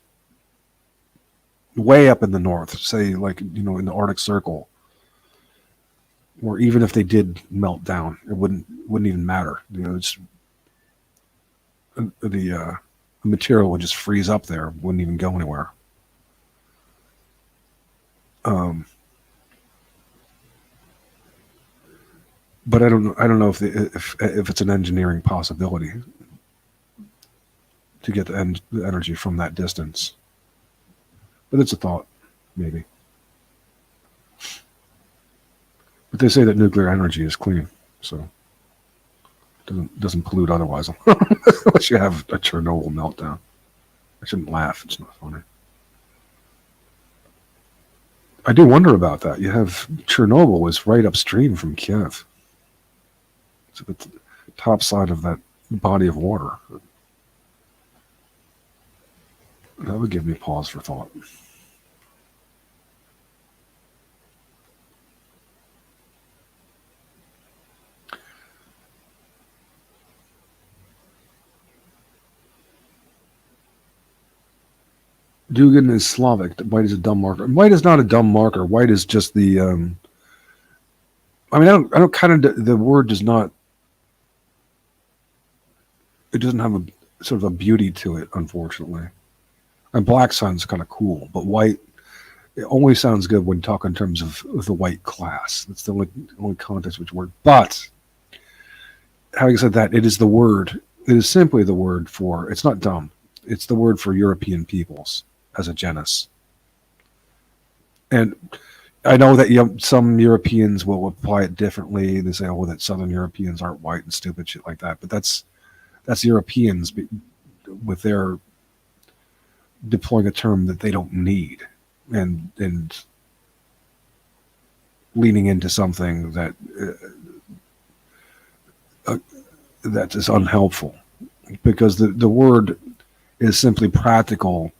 A: way up in the north, say like in the Arctic Circle. Or even if they did melt down, it wouldn't even matter. It's the material would just freeze up there, wouldn't even go anywhere. But I don't know if it's an engineering possibility to get the energy from that distance. But it's a thought, maybe. But they say that nuclear energy is clean, so doesn't pollute otherwise, unless you have a Chernobyl meltdown. I shouldn't laugh; it's not funny. I do wonder about that. You have Chernobyl is right upstream from Kiev. It's at the top side of that body of water. That would give me pause for thought. Dugan is Slavic. White is a dumb marker. White is not a dumb marker. White is just the. I mean, I don't kind of. The word does not. It doesn't have a sort of a beauty to it, unfortunately. And black sounds kind of cool, but white. It only sounds good when talking in terms of the white class. That's the only context which word. But having said that, it is the word. It is simply the word for. It's not dumb. It's the word for European peoples as a genus. And I know that some Europeans will apply it differently. They say, "Oh, that Southern Europeans aren't white and stupid," shit like that. But that's Europeans with their deploying a term that they don't need, and leaning into something that that is unhelpful, because the word is simply practical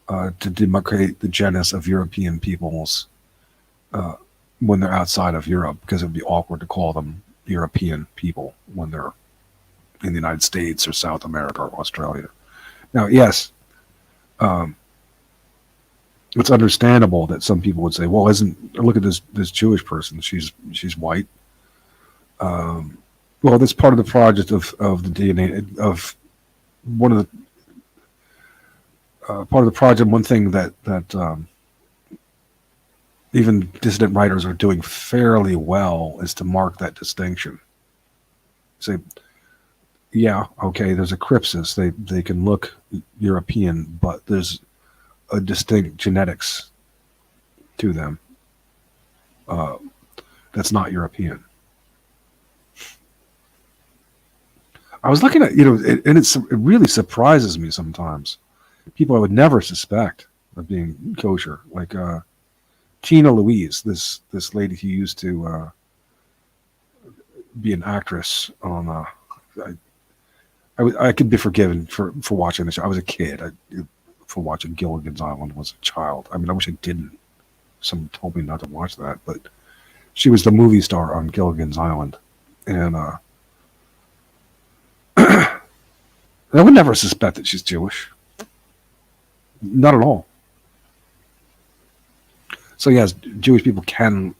A: to demarcate the genus of European peoples when they're outside of Europe, because it would be awkward to call them European people when they're in the United States or South America or Australia. Now, yes, it's understandable that some people would say, "Well, look at this Jewish person? She's white." Well, that's part of the project of the DNA of one of the part of the project. One thing that even dissident writers are doing fairly well is to mark that distinction. Say, yeah, okay, there's a crypsis. They can look European, but there's a distinct genetics to them that's not European. I was looking at, and it really surprises me sometimes. People I would never suspect of being kosher, like Tina Louise, this lady who used to be an actress on. I could be forgiven for watching the show. I was a kid. For watching Gilligan's Island was a child. I mean, I wish I didn't. Someone told me not to watch that, but she was the movie star on Gilligan's Island, and I would never suspect that she's Jewish. Not at all. So yes, Jewish people can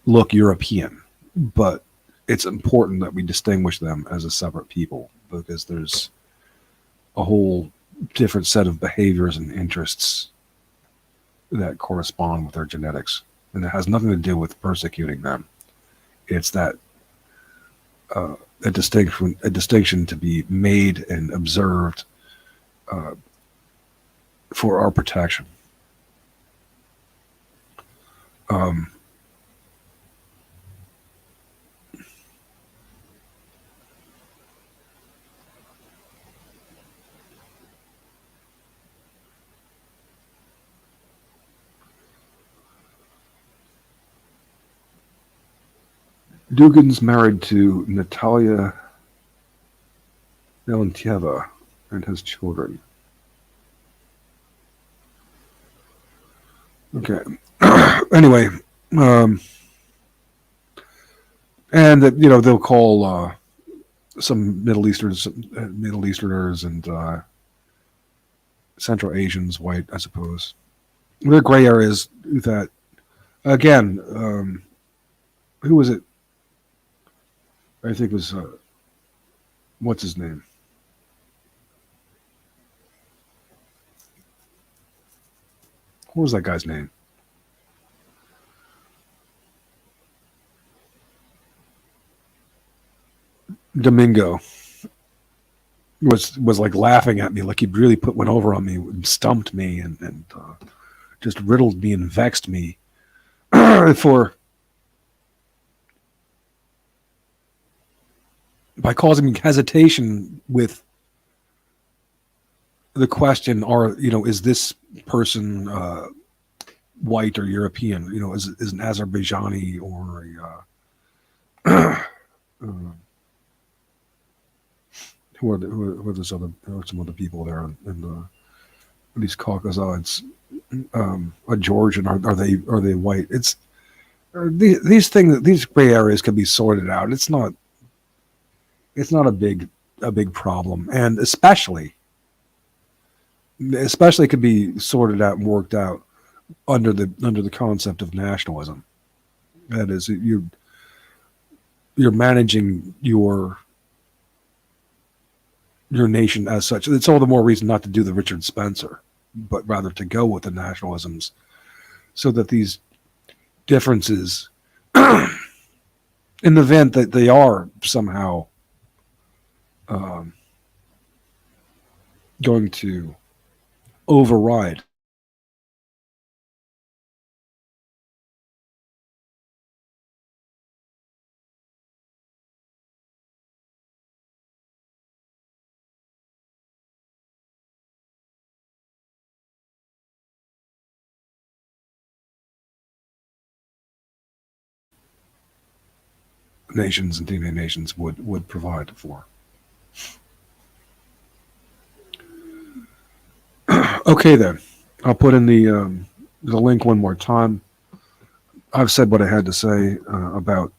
A: look European, but it's important that we distinguish them as a separate people, because there's a whole different set of behaviors and interests that correspond with their genetics, and it has nothing to do with persecuting them. It's that a distinction to be made and observed for our protection. Dugan's married to Natalia Leontieva and has children. Okay. Anyway, and that they'll call some Middle Easterners and Central Asians white, I suppose. There are gray areas that, again, who was it? I think it was, what's his name? What was that guy's name? Domingo. was like laughing at me, like he'd really put one over on me, and stumped me, and just riddled me and vexed me for by causing me hesitation with the question, is this person white or European? Is an Azerbaijani or who are those other? There are some other people there in these Caucasides. A Georgian? Are they white? It's these things. These gray areas can be sorted out. It's not a big problem, and especially could be sorted out and worked out under the concept of nationalism. That is, you're managing your nation as such. It's all the more reason not to do the Richard Spencer, but rather to go with the nationalisms, so that these differences, in the event that they are somehow going to override nations and DNA nations would provide for. Okay, then I'll put in the link one more time. I've said what I had to say about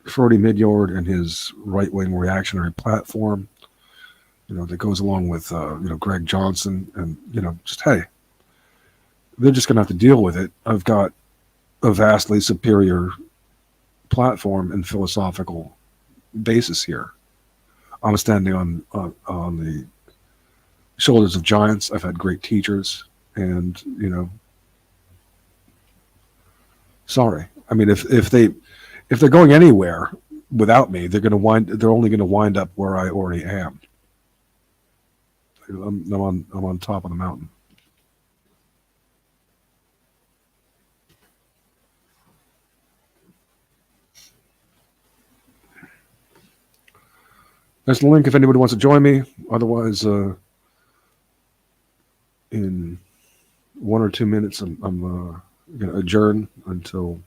A: Fróði Midjord and his right-wing reactionary platform. That goes along with Greg Johnson, and just, hey, they're just going to have to deal with it. I've got a vastly superior platform and philosophical basis here. I'm standing on the shoulders of giants. I've had great teachers, and sorry. I mean, if they're going anywhere without me, they're only going to wind up where I already am. I'm on top of the mountain. There's the link if anybody wants to join me. Otherwise, in 1 or 2 minutes, I'm going to adjourn until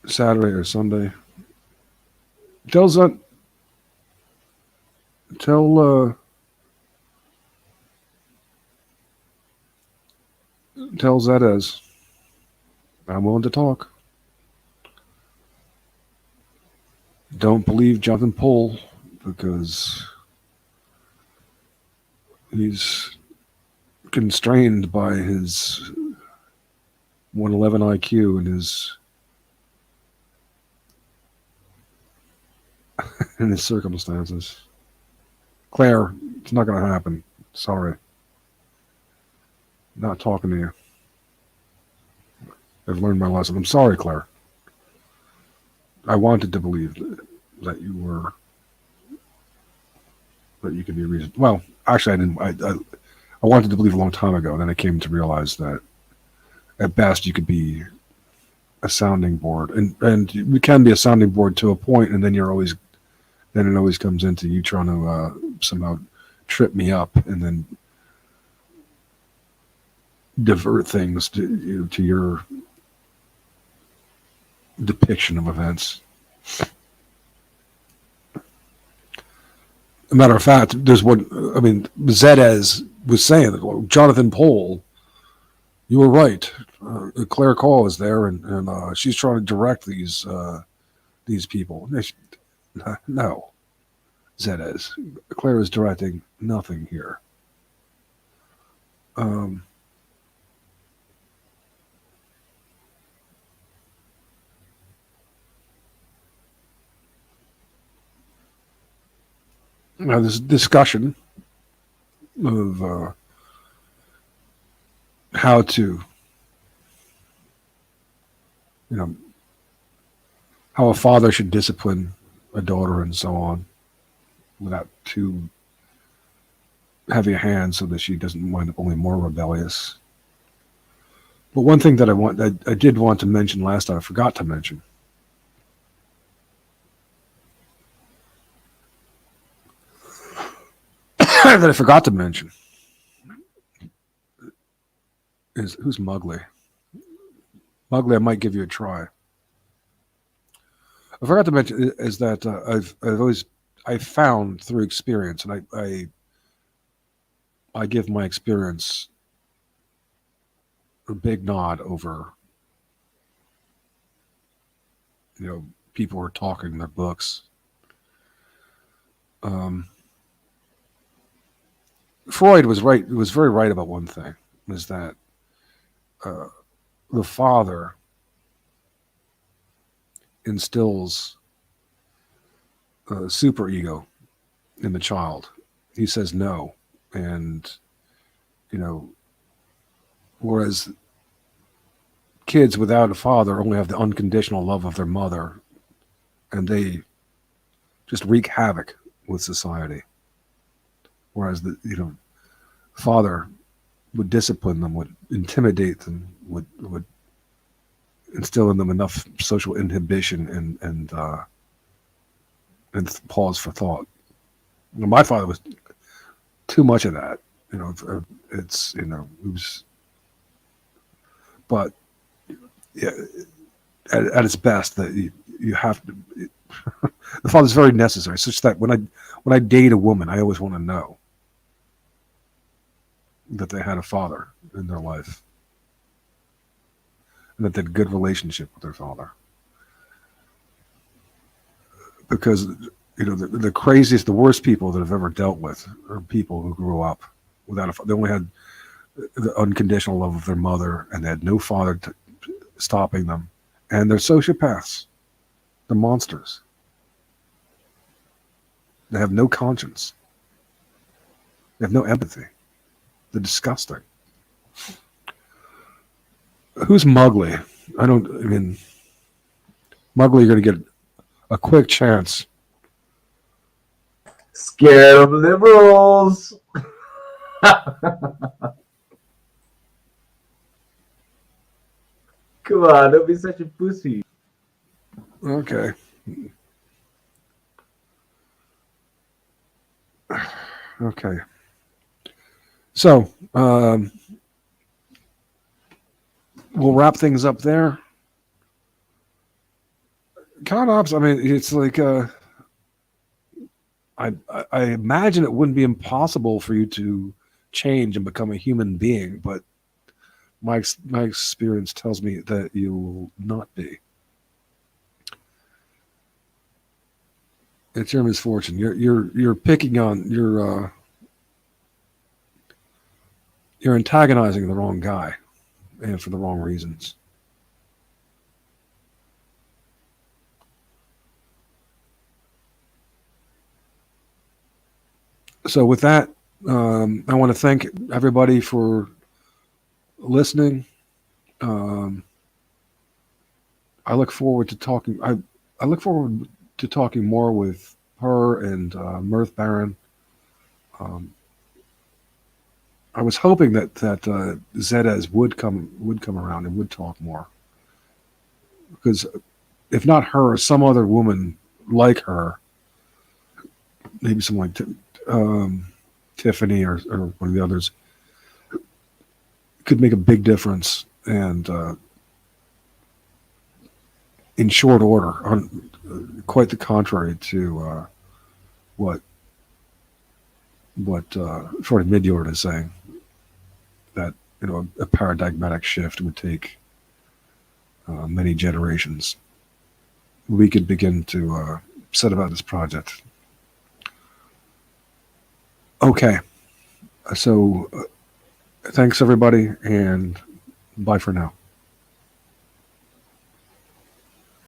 A: Saturday or Sunday. Tell Zed as I'm willing to talk. Don't believe Jonathan Pohl, because he's constrained by his 111 IQ and his circumstances. Claire, it's not going to happen. Sorry. Not talking to you. I've learned my lesson. I'm sorry, Claire. I wanted to believe that you could be a reason. Well, actually, I didn't. I wanted to believe a long time ago. Then I came to realize that at best you could be a sounding board, and you can be a sounding board to a point, and then it always comes into you trying to somehow trip me up and then divert things to your depiction of events. A matter of fact, there's one. I mean, Zedez was saying, well, Jonathan Pohl, you were right. Claire Call is there, and she's trying to direct these people. No, Zedez. Claire is directing nothing here. Now, this discussion of how to how a father should discipline a daughter and so on without too heavy a hand so that she doesn't wind up only more rebellious. But one thing that I did want to mention last time, I forgot to mention, that I forgot to mention is who's Mugly. Mugly, I might give you a try. I forgot to mention is that I've found through experience, and I give my experience a big nod over, people who are talking in their books. Freud was right. Was very right about one thing: is that the father instills a superego in the child. He says no, and whereas kids without a father only have the unconditional love of their mother, and they just wreak havoc with society. Whereas the father would discipline them, would intimidate them, would instill in them enough social inhibition and pause for thought. My father was too much of that. It was, but yeah, at its best, that you have to. The father's very necessary, such that when I date a woman, I always want to know that they had a father in their life, and that they had a good relationship with their father. Because the craziest, the worst people that I've ever dealt with are people who grew up without a father. They only had the unconditional love of their mother, and they had no father stopping them. And they're sociopaths. They're monsters. They have no conscience. They have no empathy. They're disgusting. Who's Mugly? Mugly, you're going to get a quick chance.
B: Scared of liberals. Come on, don't be such a pussy.
A: Okay. Okay. So, we'll wrap things up there. Con ops, it's like, I imagine it wouldn't be impossible for you to change and become a human being, but my experience tells me that you will not be. It's your misfortune. You're picking on you're antagonizing the wrong guy, and for the wrong reasons. So with that, I want to thank everybody for listening. I look forward to talking. I look forward to talking more with her and Mirth Baron. I was hoping that Zedez would come around and would talk more, because if not her, some other woman like her, maybe someone like Tiffany or one of the others, could make a big difference, and in short order, on quite the contrary to what Fróði Midjord is saying, that a paradigmatic shift would take many generations. We could begin to set about this project. Okay, so thanks everybody, and bye for now.